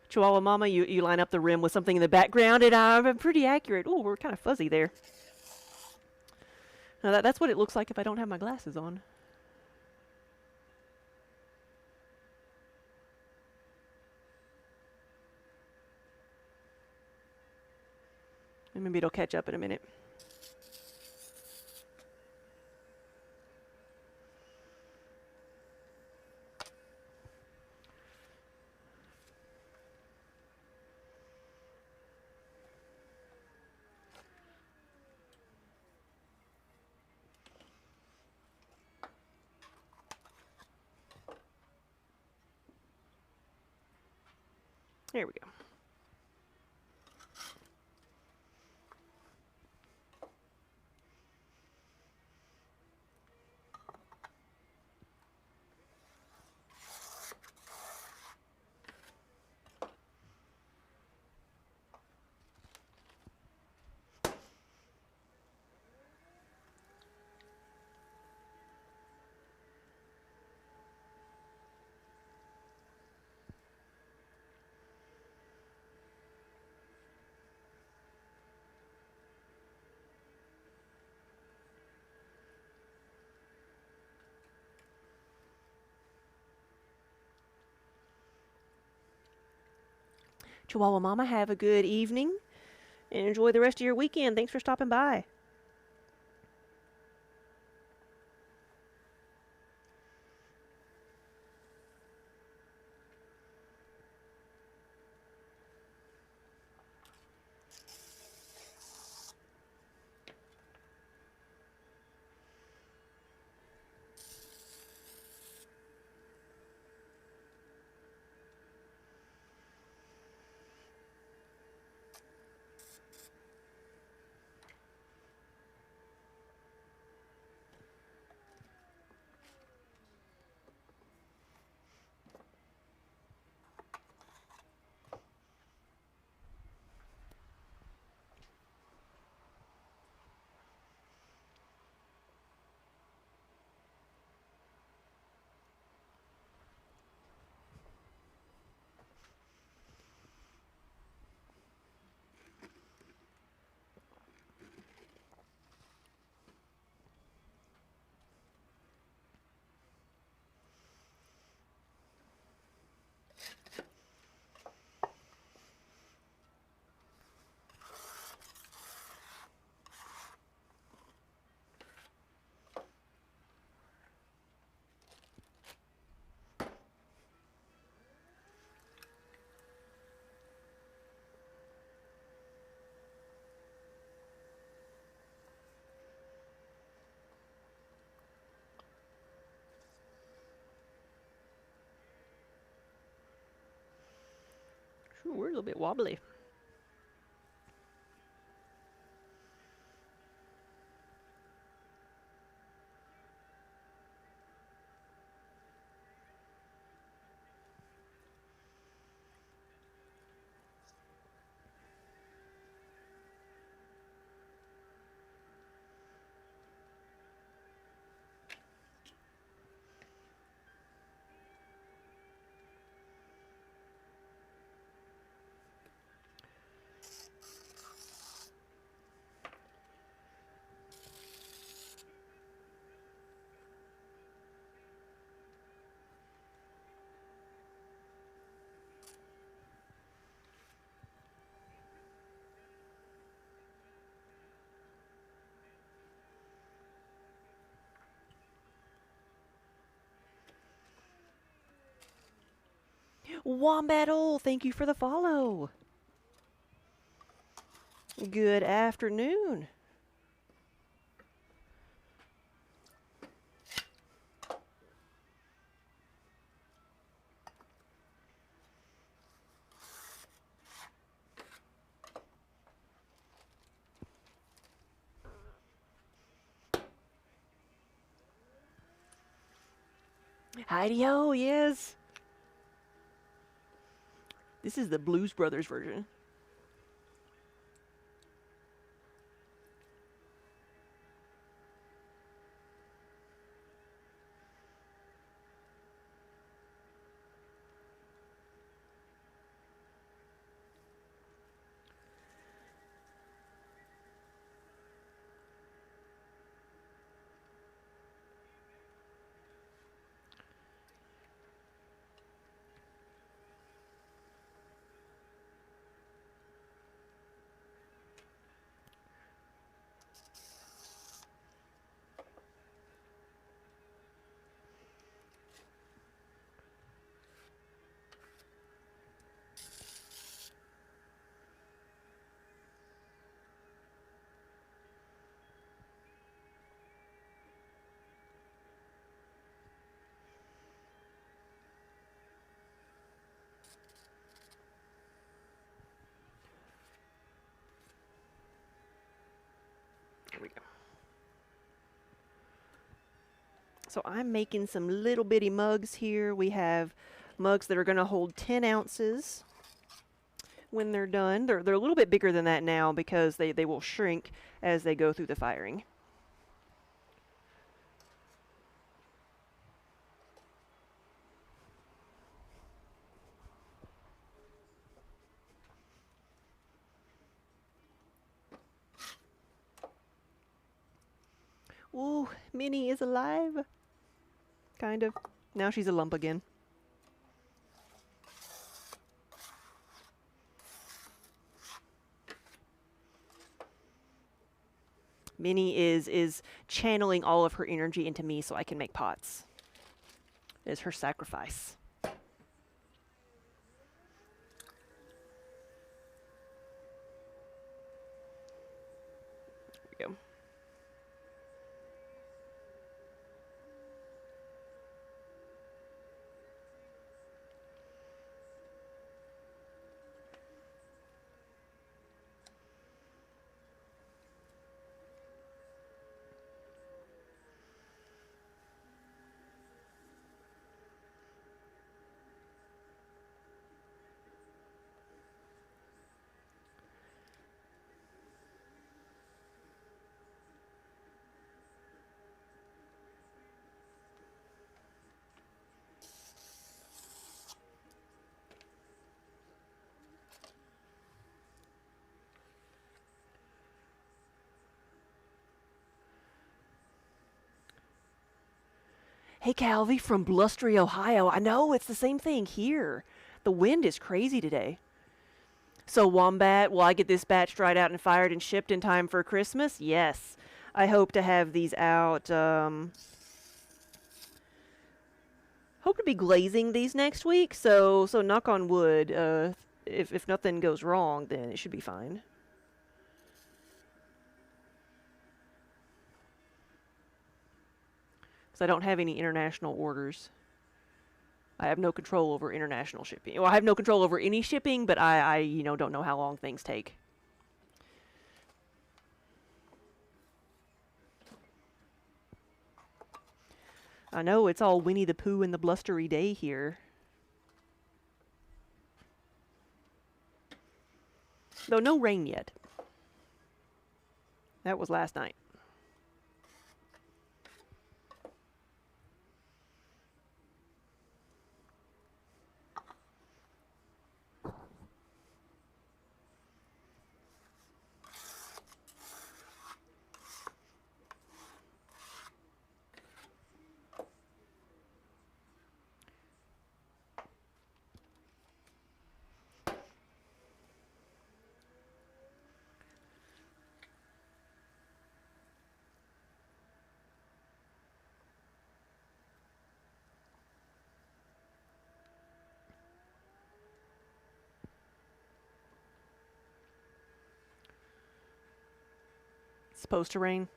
Speaker 1: Chihuahua Mama, you line up the rim with something in the background, and I'm pretty accurate. Oh, we're kind of fuzzy there. Now that's what it looks like if I don't have my glasses on. And maybe it'll catch up in a minute. There we go. Chihuahua Mama, have a good evening and enjoy the rest of your weekend. Thanks for stopping by. Ooh, we're a little bit wobbly. Wombattle, thank you for the follow. Good afternoon. Heidi-o, yes. This is the Blues Brothers version. There we go. So I'm making some little bitty mugs here. We have mugs that are going to hold 10 ounces when they're done. They're a little bit bigger than that now because they will shrink as they go through the firing. Ooh, Minnie is alive. Kind of. Now she's a lump again. Minnie is channeling all of her energy into me so I can make pots. It is her sacrifice. There we go. Hey, Calvi from Blustery, Ohio. I know, it's the same thing here. The wind is crazy today. So, Wombat, will I get this batch dried out and fired and shipped in time for Christmas? Yes. I hope to have these out, hope to be glazing these next week, so knock on wood. If nothing goes wrong, then it should be fine. Because I don't have any international orders. I have no control over international shipping. Well, I have no control over any shipping, but I don't know how long things take. I know it's all Winnie the Pooh and the blustery day here. Though no rain yet. That was last night. It's supposed to rain.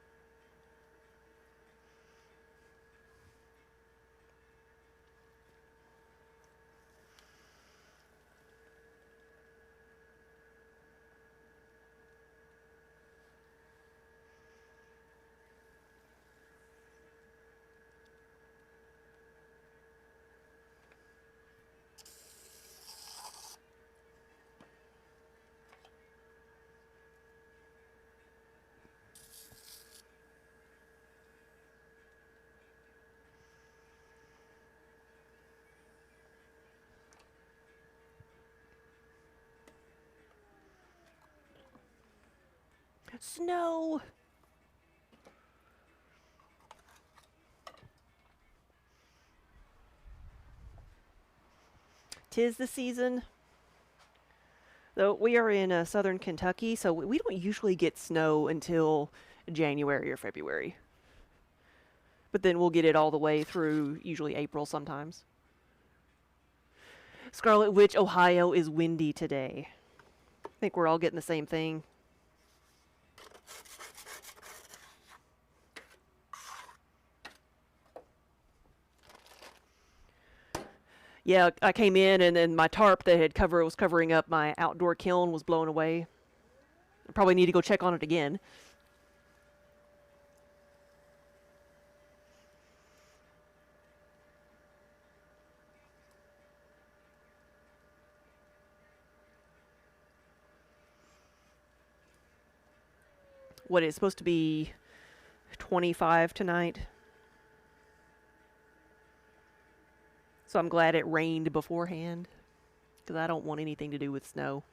Speaker 1: Snow! 'Tis the season. Though we are in southern Kentucky, so we don't usually get snow until January or February. But then we'll get it all the way through usually April sometimes. Scarlet Witch, Ohio is windy today. I think we're all getting the same thing. Yeah, I came in and then my tarp that was covering up my outdoor kiln was blown away. I probably need to go check on it again. What is supposed to be 25 tonight? So I'm glad it rained beforehand, because I don't want anything to do with snow.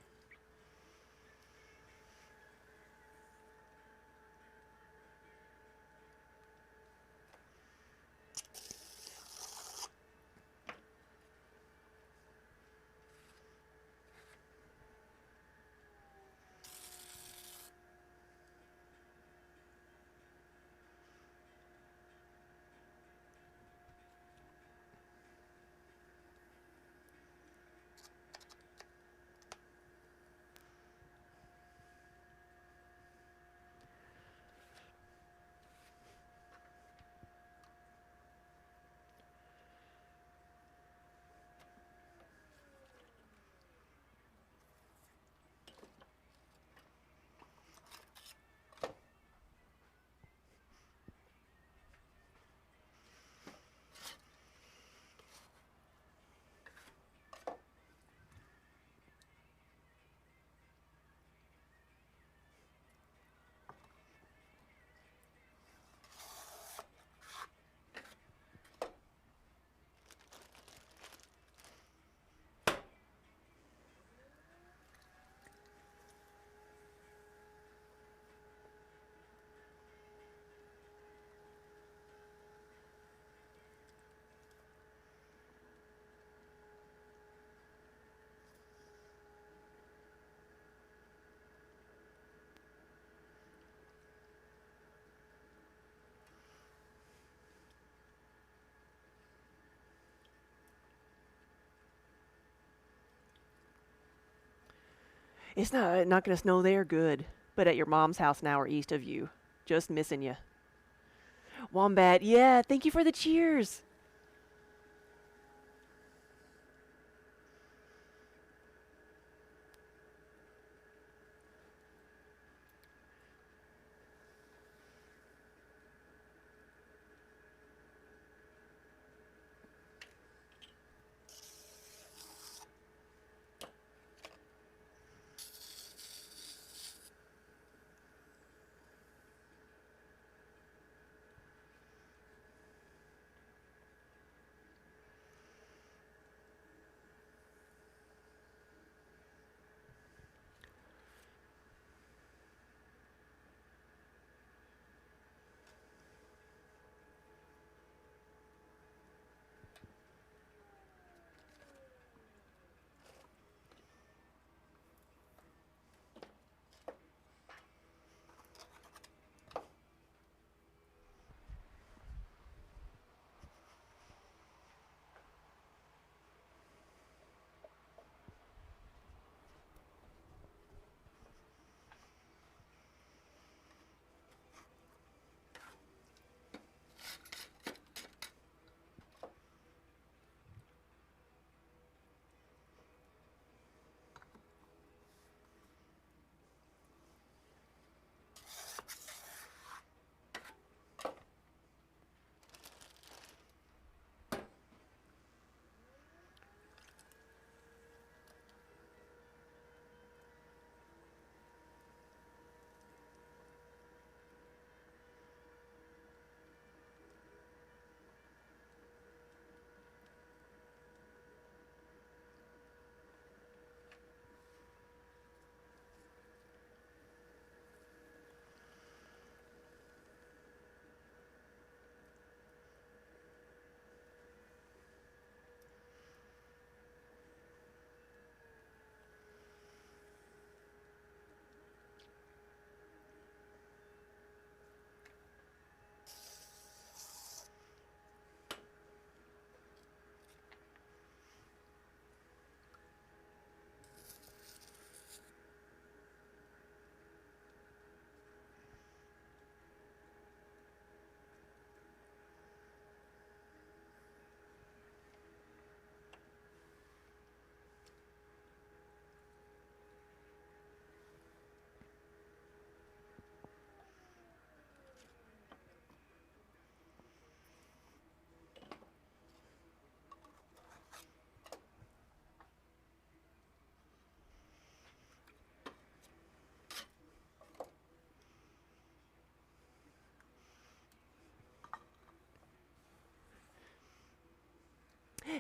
Speaker 1: It's not going to snow there, good. But at your mom's house an hour east of you. Just missing you. Wombat, yeah, thank you for the cheers.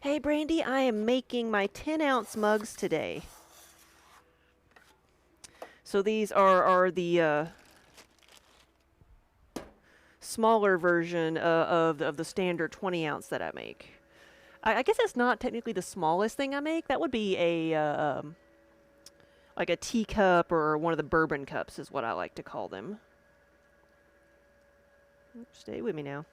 Speaker 1: Hey, Brandy, I am making my 10-ounce mugs today. So these are the smaller version of the standard 20-ounce that I make. I guess it's not technically the smallest thing I make. That would be a like a teacup or one of the bourbon cups is what I like to call them. Stay with me now.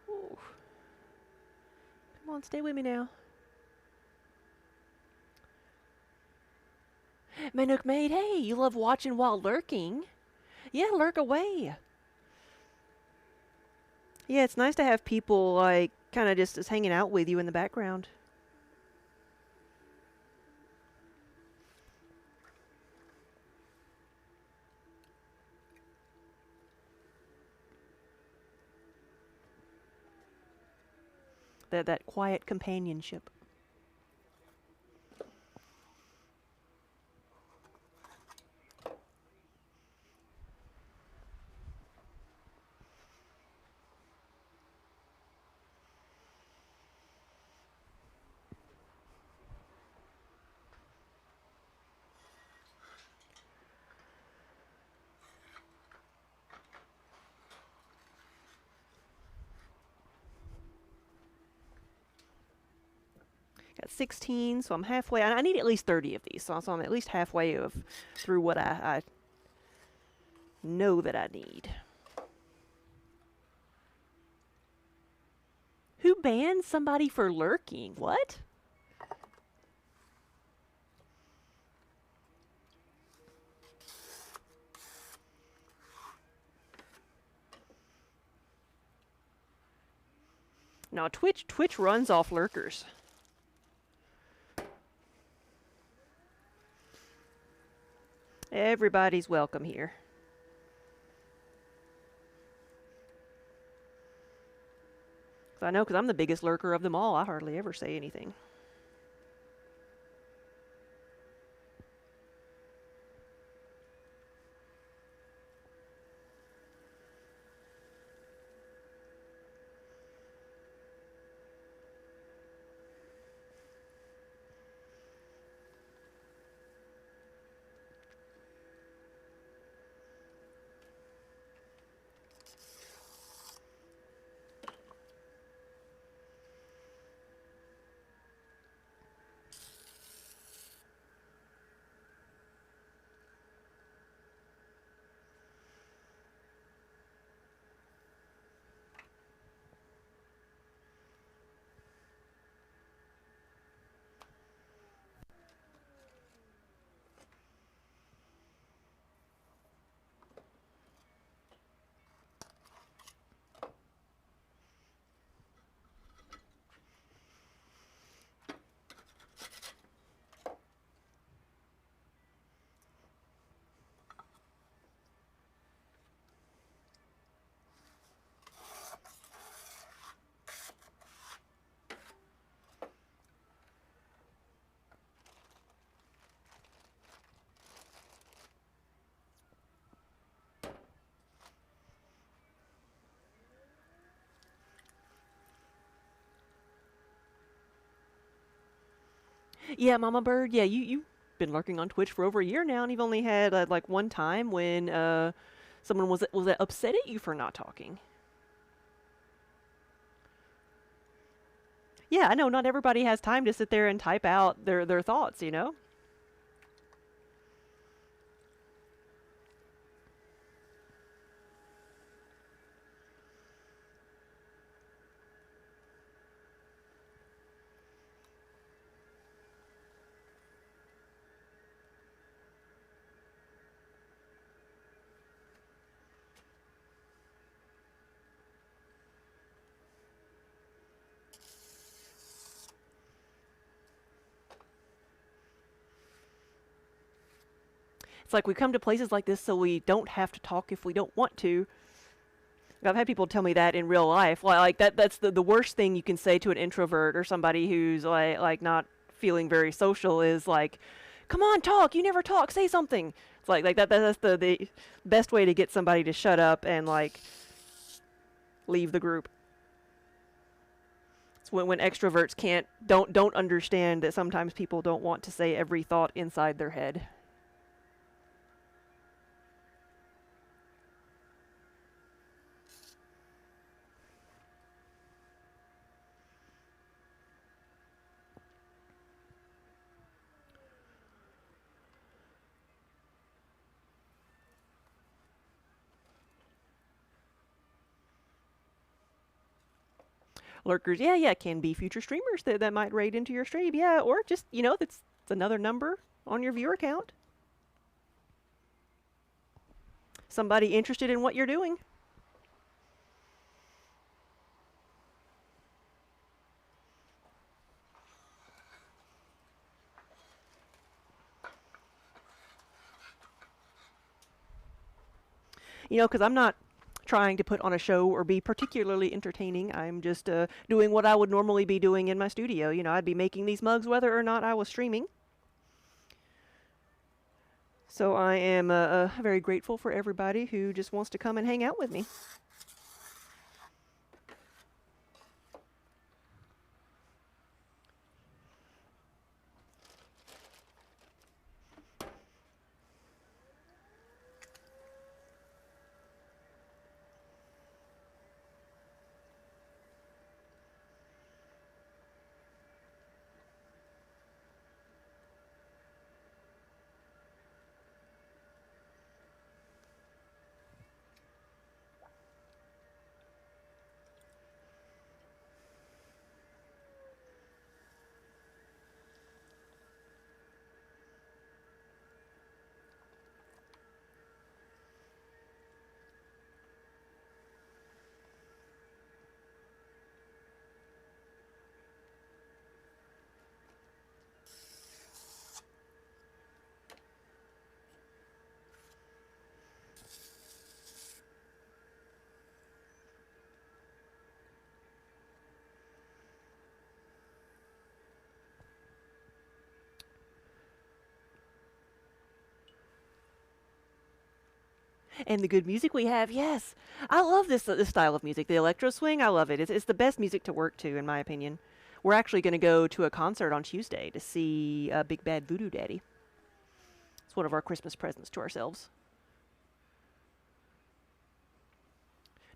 Speaker 1: Ooh. Come on, stay with me now. Manook Maid, hey, you love watching while lurking. Yeah, lurk away. Yeah, it's nice to have people, like, kind of just hanging out with you in the background. That quiet companionship. Got 16, so I'm halfway. I need at least 30 of these, so I'm at least halfway through what I know that I need. Who banned somebody for lurking? What? No, Twitch runs off lurkers. Everybody's welcome here. I know, because I'm the biggest lurker of them all. I hardly ever say anything. Yeah, Mama Bird. Yeah, you've been lurking on Twitch for over a year now, and you've only had like one time when someone was upset at you for not talking. Yeah, I know. Not everybody has time to sit there and type out their thoughts. You know. It's like we come to places like this so we don't have to talk if we don't want to. I've had people tell me that in real life. Like that's the worst thing you can say to an introvert or somebody who's like not feeling very social is like, come on, talk. You never talk. Say something. It's like that's the best way to get somebody to shut up and like leave the group. It's when extroverts don't understand that sometimes people don't want to say every thought inside their head. Lurkers, yeah, can be future streamers that might raid into your stream, yeah, or just, that's another number on your viewer count. Somebody interested in what you're doing. Because I'm not trying to put on a show or be particularly entertaining. I'm just doing what I would normally be doing in my studio. I'd be making these mugs whether or not I was streaming. So I am very grateful for everybody who just wants to come and hang out with me. And the good music we have, yes. I love this style of music. The electro swing, I love it. It's the best music to work to, in my opinion. We're actually going to go to a concert on Tuesday to see Big Bad Voodoo Daddy. It's one of our Christmas presents to ourselves.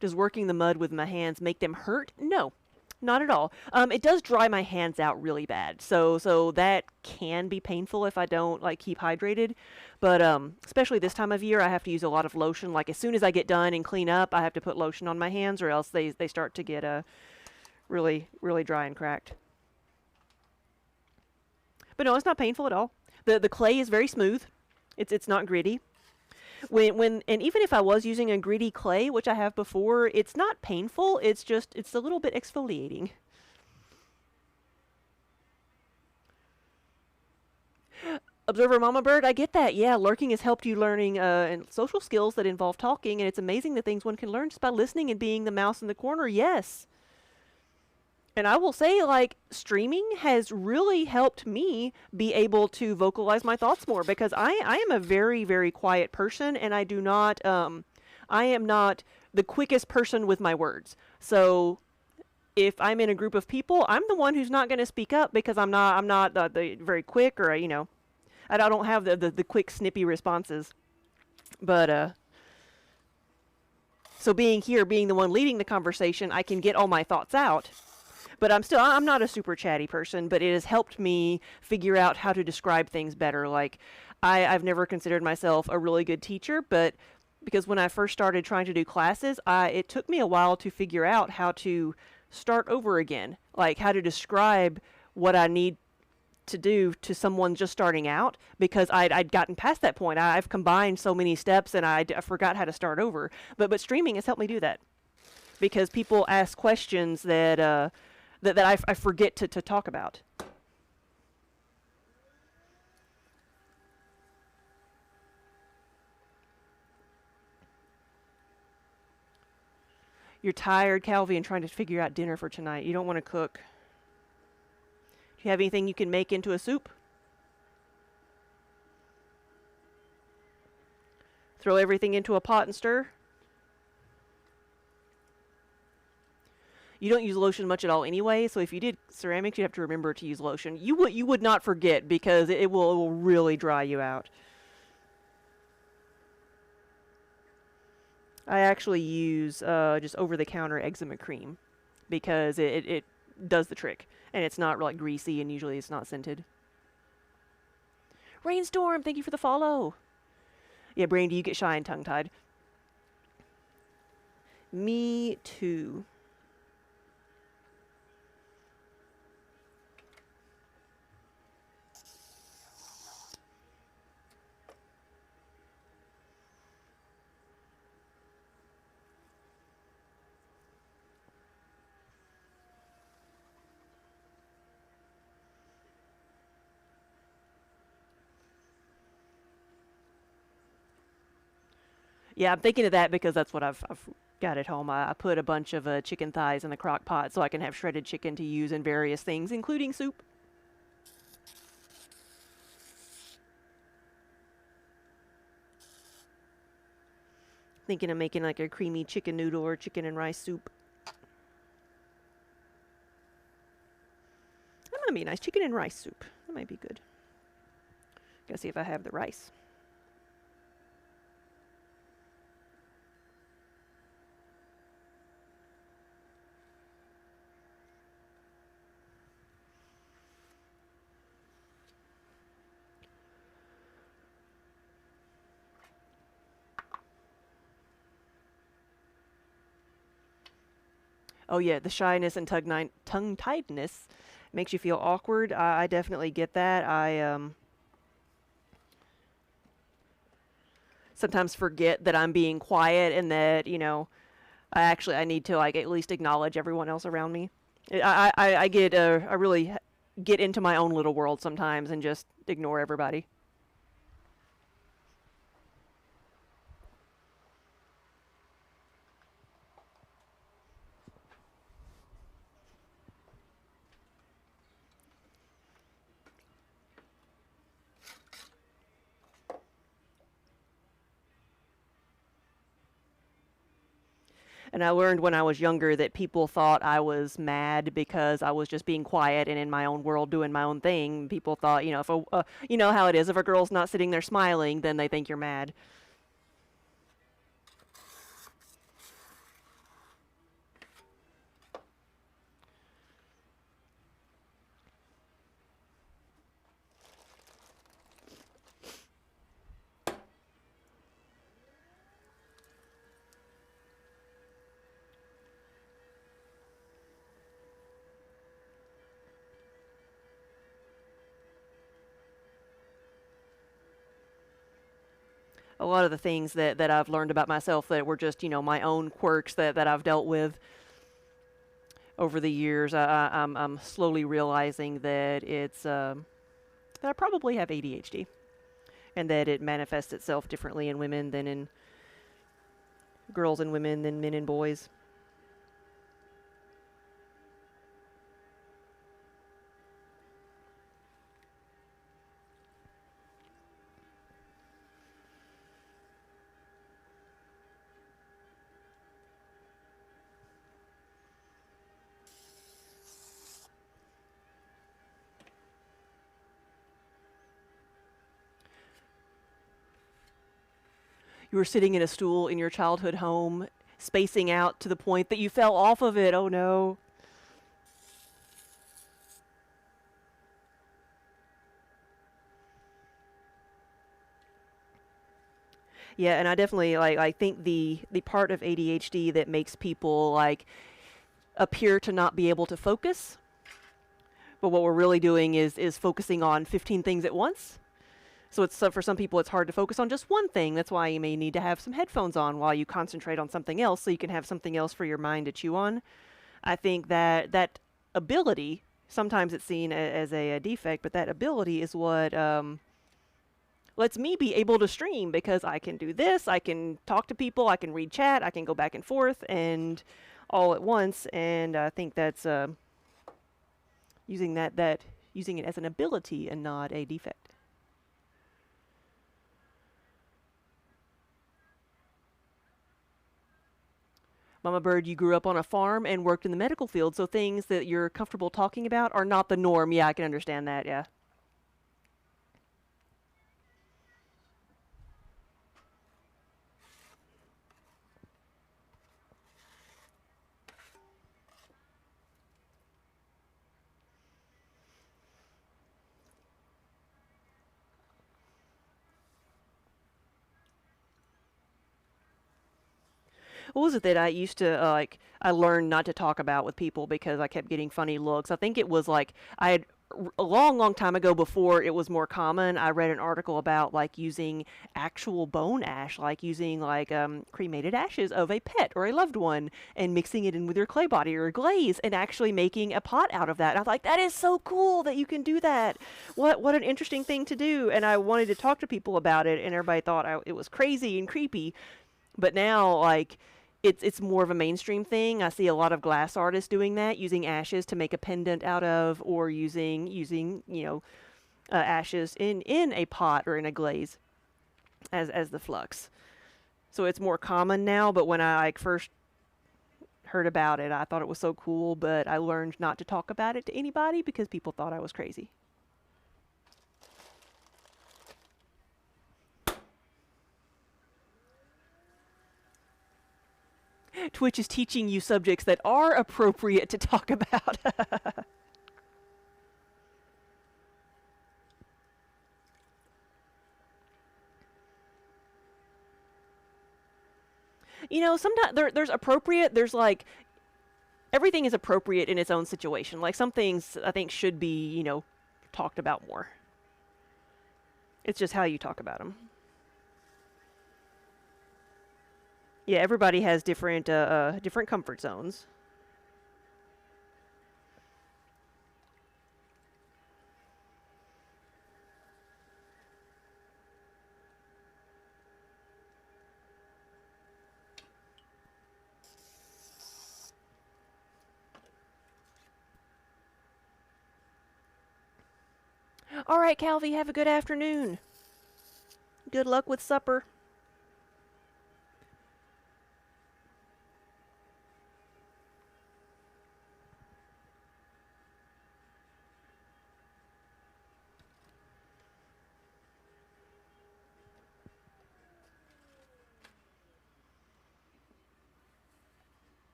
Speaker 1: Does working the mud with my hands make them hurt? No, not at all. It does dry my hands out really bad, so that can be painful if I don't keep hydrated. But especially this time of year, I have to use a lot of lotion. Like as soon as I get done and clean up, I have to put lotion on my hands, or else they start to get really really dry and cracked. But no, it's not painful at all. The clay is very smooth. It's not gritty. And even if I was using a gritty clay, which I have before, it's not painful. It's a little bit exfoliating. Observer Mama Bird, I get that. Yeah, lurking has helped you learning and social skills that involve talking, and it's amazing the things one can learn just by listening and being the mouse in the corner. Yes. And I will say, streaming has really helped me be able to vocalize my thoughts more, because I am a very, very quiet person, and I am not the quickest person with my words. So if I'm in a group of people, I'm the one who's not going to speak up, because I'm not the very quick, or, I don't have the quick, snippy responses. But, so being here, being the one leading the conversation, I can get all my thoughts out. But I'm not a super chatty person, but it has helped me figure out how to describe things better. I've never considered myself a really good teacher, but because when I first started trying to do classes, it took me a while to figure out how to start over again, how to describe what I need to do to someone just starting out, because I'd gotten past that point. I've combined so many steps, and I forgot how to start over. But streaming has helped me do that, because people ask questions that I forget to talk about. You're tired, Calvi, and trying to figure out dinner for tonight. You don't want to cook. Do you have anything you can make into a soup? Throw everything into a pot and stir? You don't use lotion much at all anyway, so if you did ceramics, you'd have to remember to use lotion. You would not forget because it will really dry you out. I actually use just over-the-counter eczema cream because it does the trick, and it's not like greasy, and usually it's not scented. Rainstorm, thank you for the follow. Yeah, Brain, do you get shy and tongue-tied? Me too. Yeah, I'm thinking of that because that's what I've got at home. I put a bunch of chicken thighs in the crock pot so I can have shredded chicken to use in various things, including soup. Thinking of making like a creamy chicken noodle or chicken and rice soup. That might be a nice chicken and rice soup. That might be good. Gotta see if I have the rice. Oh yeah, the shyness and tongue-tiedness makes you feel awkward. I definitely get that. I sometimes forget that I'm being quiet and that, I need to like at least acknowledge everyone else around me. I really get into my own little world sometimes and just ignore everybody. And I learned when I was younger that people thought I was mad because I was just being quiet and in my own world doing my own thing. People thought, if you know how it is, if a girl's not sitting there smiling, then they think you're mad. A lot of the things that I've learned about myself that were just, my own quirks that I've dealt with over the years, I'm slowly realizing that that I probably have ADHD and that it manifests itself differently in women than in girls and women than men and boys. You were sitting in a stool in your childhood home, spacing out to the point that you fell off of it. Oh no. Yeah, and I definitely I think the part of ADHD that makes people appear to not be able to focus, but what we're really doing is focusing on 15 things at once. So for some people it's hard to focus on just one thing. That's why you may need to have some headphones on while you concentrate on something else so you can have something else for your mind to chew on. I think that ability, sometimes it's seen as a defect, but that ability is what lets me be able to stream because I can do this, I can talk to people, I can read chat, I can go back and forth, and all at once, and I think that's using that using it as an ability and not a defect. Mama Bird, you grew up on a farm and worked in the medical field, so things that you're comfortable talking about are not the norm. Yeah, I can understand that. Yeah. What was it that I used to like? I learned not to talk about with people because I kept getting funny looks. I think it was like I had a long, long time ago before it was more common. I read an article about like using actual bone ash, like using like cremated ashes of a pet or a loved one, and mixing it in with your clay body or glaze, and actually making a pot out of that. And I was like, that is so cool that you can do that. What an interesting thing to do. And I wanted to talk to people about it, and everybody thought it was crazy and creepy. But now, like, it's more of a mainstream thing. I see a lot of glass artists doing that, using ashes to make a pendant out of, or using ashes in a pot or in a glaze as the flux. So it's more common now. But when I like first heard about it, I thought it was so cool. But I learned not to talk about it to anybody because people thought I was crazy. Twitch is teaching you subjects that are appropriate to talk about. Sometimes there's appropriate. There's like everything is appropriate in its own situation. Like some things I think should be talked about more. It's just how you talk about them. Yeah, everybody has different comfort zones. All right, Calvi, have a good afternoon. Good luck with supper.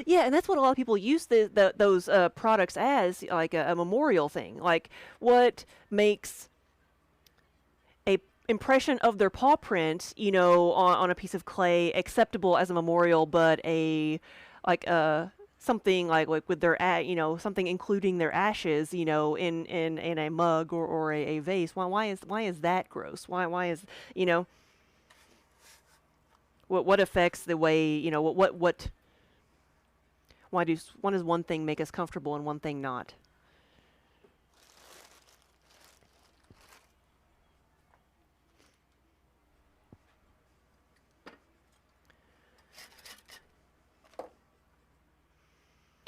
Speaker 1: Yeah, and that's what a lot of people use those products as, like a memorial thing. Like, what makes a impression of their paw print, on a piece of clay acceptable as a memorial, but like something like with their something including their ashes, in a mug or a vase. Why is that gross? Why is you know what affects the way what why does one thing make us comfortable and one thing not?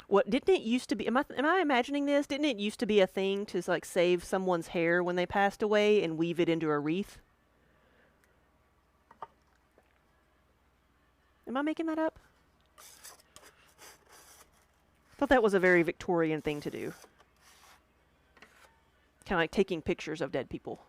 Speaker 1: What didn't it used to be? Am I imagining this? Didn't it used to be a thing to like save someone's hair when they passed away and weave it into a wreath? Am I making that up? I thought that was a very Victorian thing to do. Kind of like taking pictures of dead people.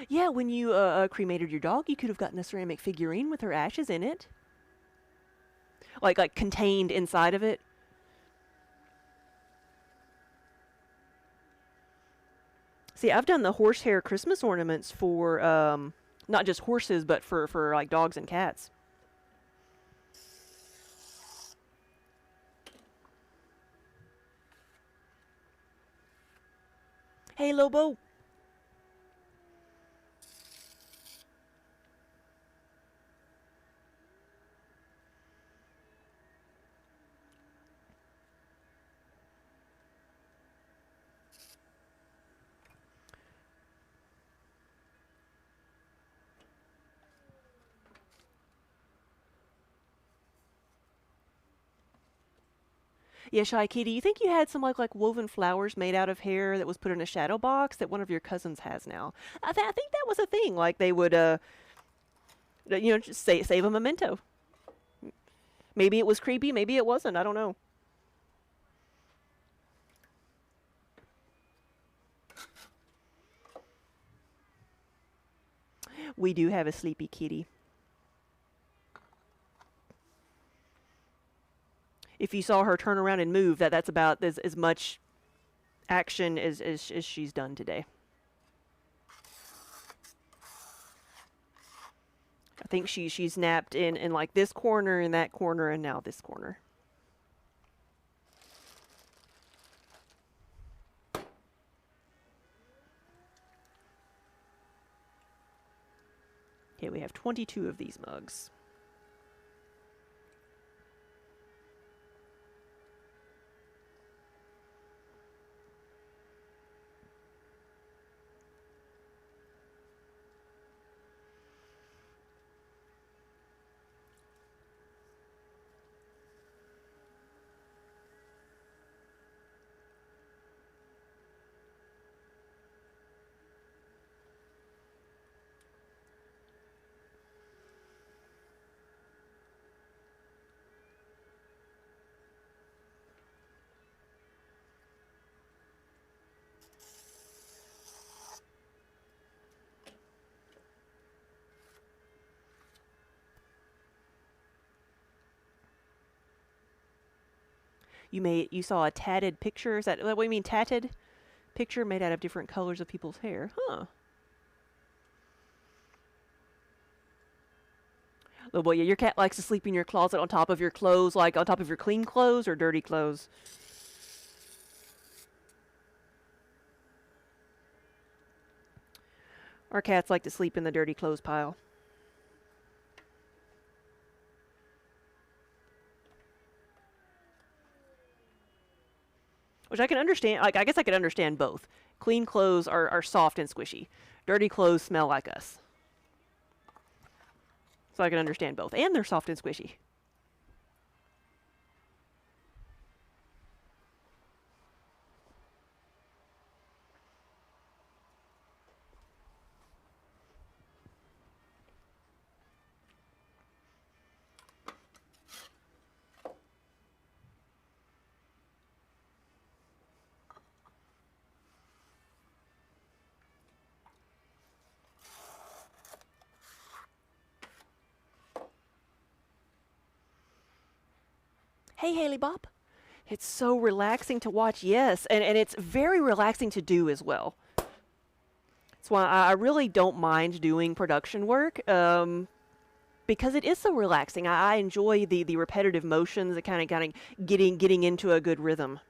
Speaker 1: Yeah, when you cremated your dog, you could have gotten a ceramic figurine with her ashes in it, like contained inside of it. See, I've done the horsehair Christmas ornaments for not just horses, but for like dogs and cats. Hey, Lobo. Yeah, Shy Kitty, you think you had some like woven flowers made out of hair that was put in a shadow box that one of your cousins has now? I think that was a thing. Like they would just save a memento. Maybe it was creepy, maybe it wasn't. I don't know. We do have a sleepy kitty. If you saw her turn around and move, that's about as much action as she's done today. I think she's napped in like this corner and that corner and now this corner. Okay, we have 22 of these mugs. You saw a tatted picture. Is that what you mean, tatted? Picture made out of different colors of people's hair. Huh. Oh boy, yeah, your cat likes to sleep in your closet on top of your clothes, like on top of your clean clothes or dirty clothes. Our cats like to sleep in the dirty clothes pile. Which I can understand. Like, I guess I could understand both. Clean clothes are soft and squishy. Dirty clothes smell like us. So I can understand both. And they're soft and squishy. Hey, Haley Bob. It's so relaxing to watch, yes. And it's very relaxing to do as well. That's why I really don't mind doing production work. Because it is so relaxing. I enjoy the repetitive motions, the kind of getting into a good rhythm.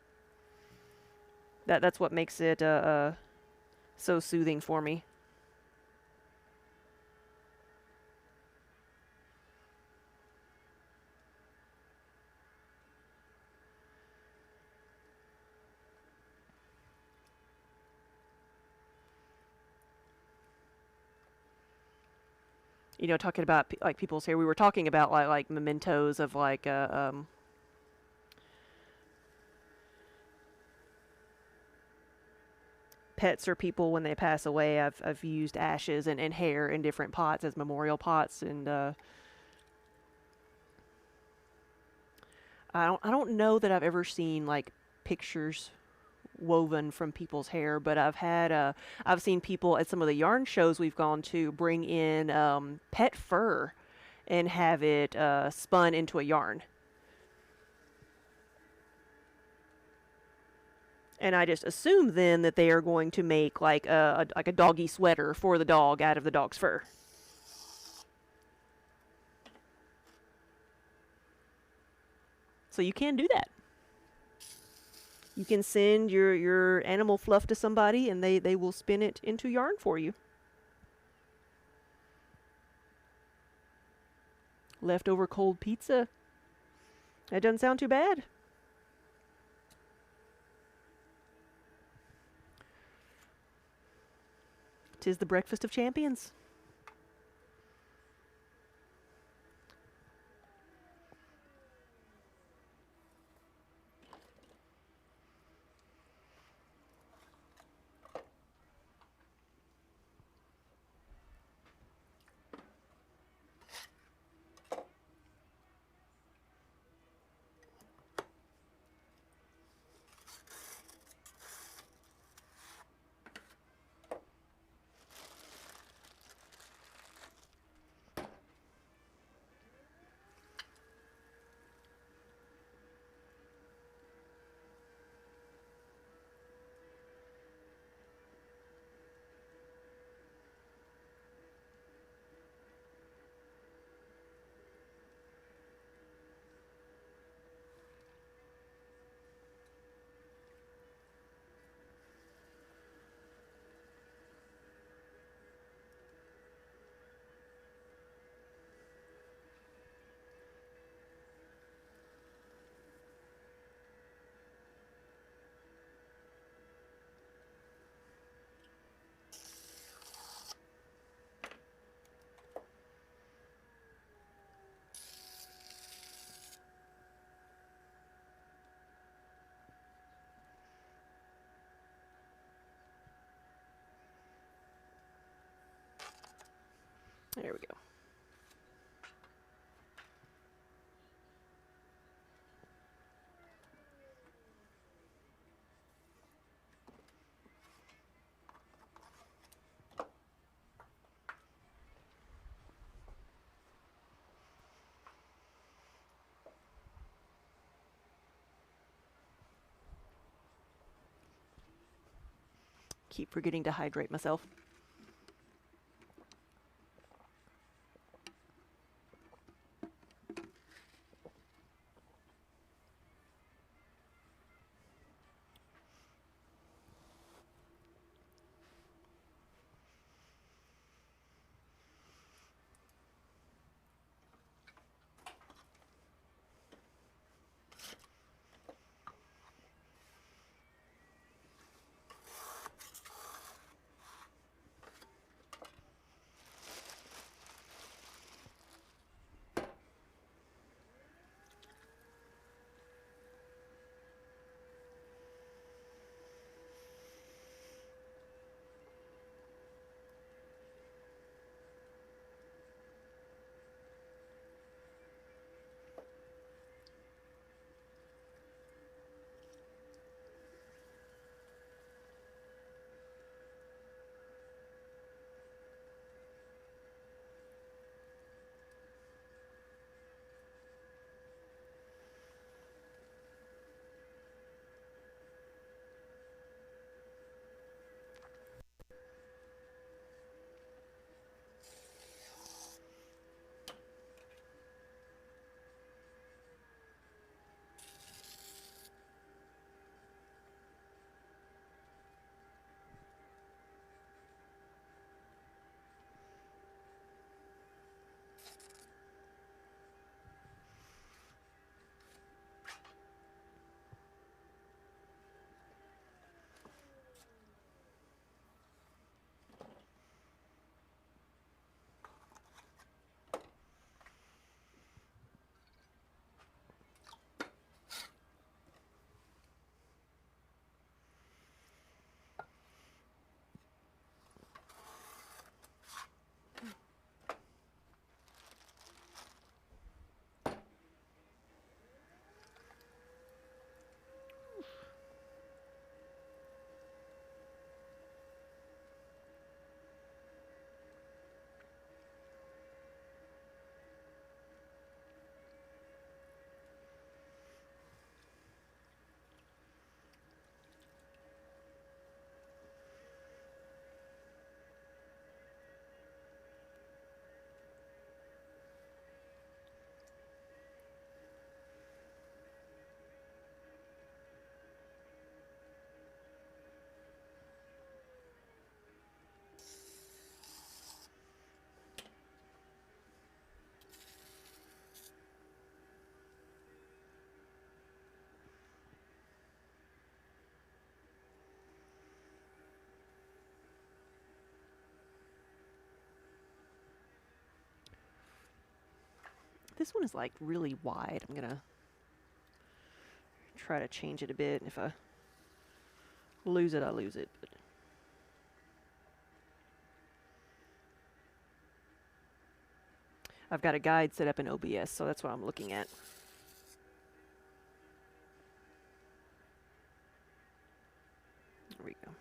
Speaker 1: That's what makes it so soothing for me. Talking about like people's hair. We were talking about like mementos of like pets or people when they pass away. I've used ashes and hair in different pots as memorial pots, and I don't know that I've ever seen like pictures woven from people's hair, but I've seen people at some of the yarn shows we've gone to bring in pet fur and have it spun into a yarn. And I just assume then that they are going to make like a doggy sweater for the dog out of the dog's fur. So you can do that. You can send your animal fluff to somebody and they will spin it into yarn for you. Leftover cold pizza. That doesn't sound too bad. Tis the breakfast of champions. There we go. Keep forgetting to hydrate myself. This one is like really wide. I'm gonna try to change it a bit. If I lose it, I lose it. But I've got a guide set up in OBS, so that's what I'm looking at. There we go.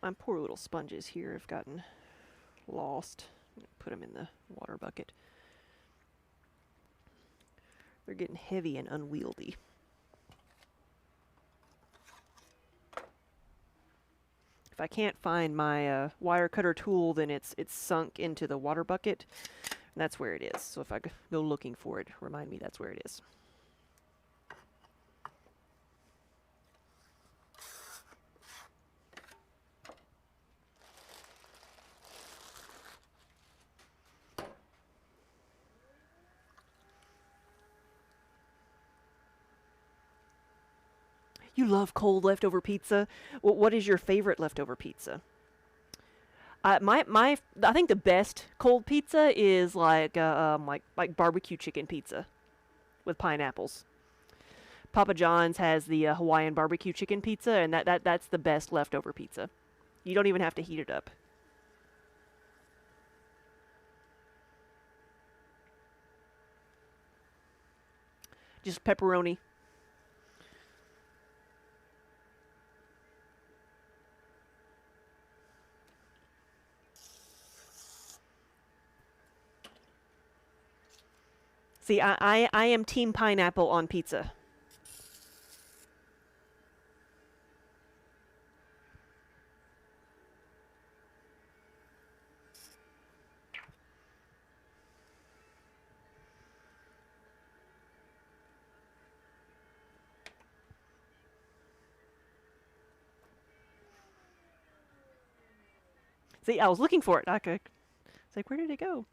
Speaker 1: My poor little sponges here have gotten lost. Put them in the water bucket. They're getting heavy and unwieldy. If I can't find my wire cutter tool, then it's sunk into the water bucket. And that's where it is. So if I go looking for it, remind me that's where it is. You love cold leftover pizza. What is your favorite leftover pizza? I think the best cold pizza is like barbecue chicken pizza with pineapples. Papa John's has the Hawaiian barbecue chicken pizza, and that's the best leftover pizza. You don't even have to heat it up. Just pepperoni. See, I am team pineapple on pizza. See, I was looking for it. It's like, where did it go?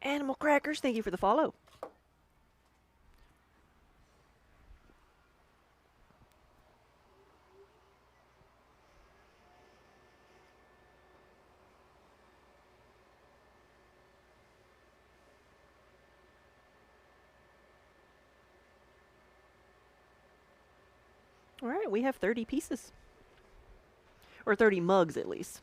Speaker 1: Animal Crackers, thank you for the follow. All right, we have 30 pieces. Or 30 mugs, at least.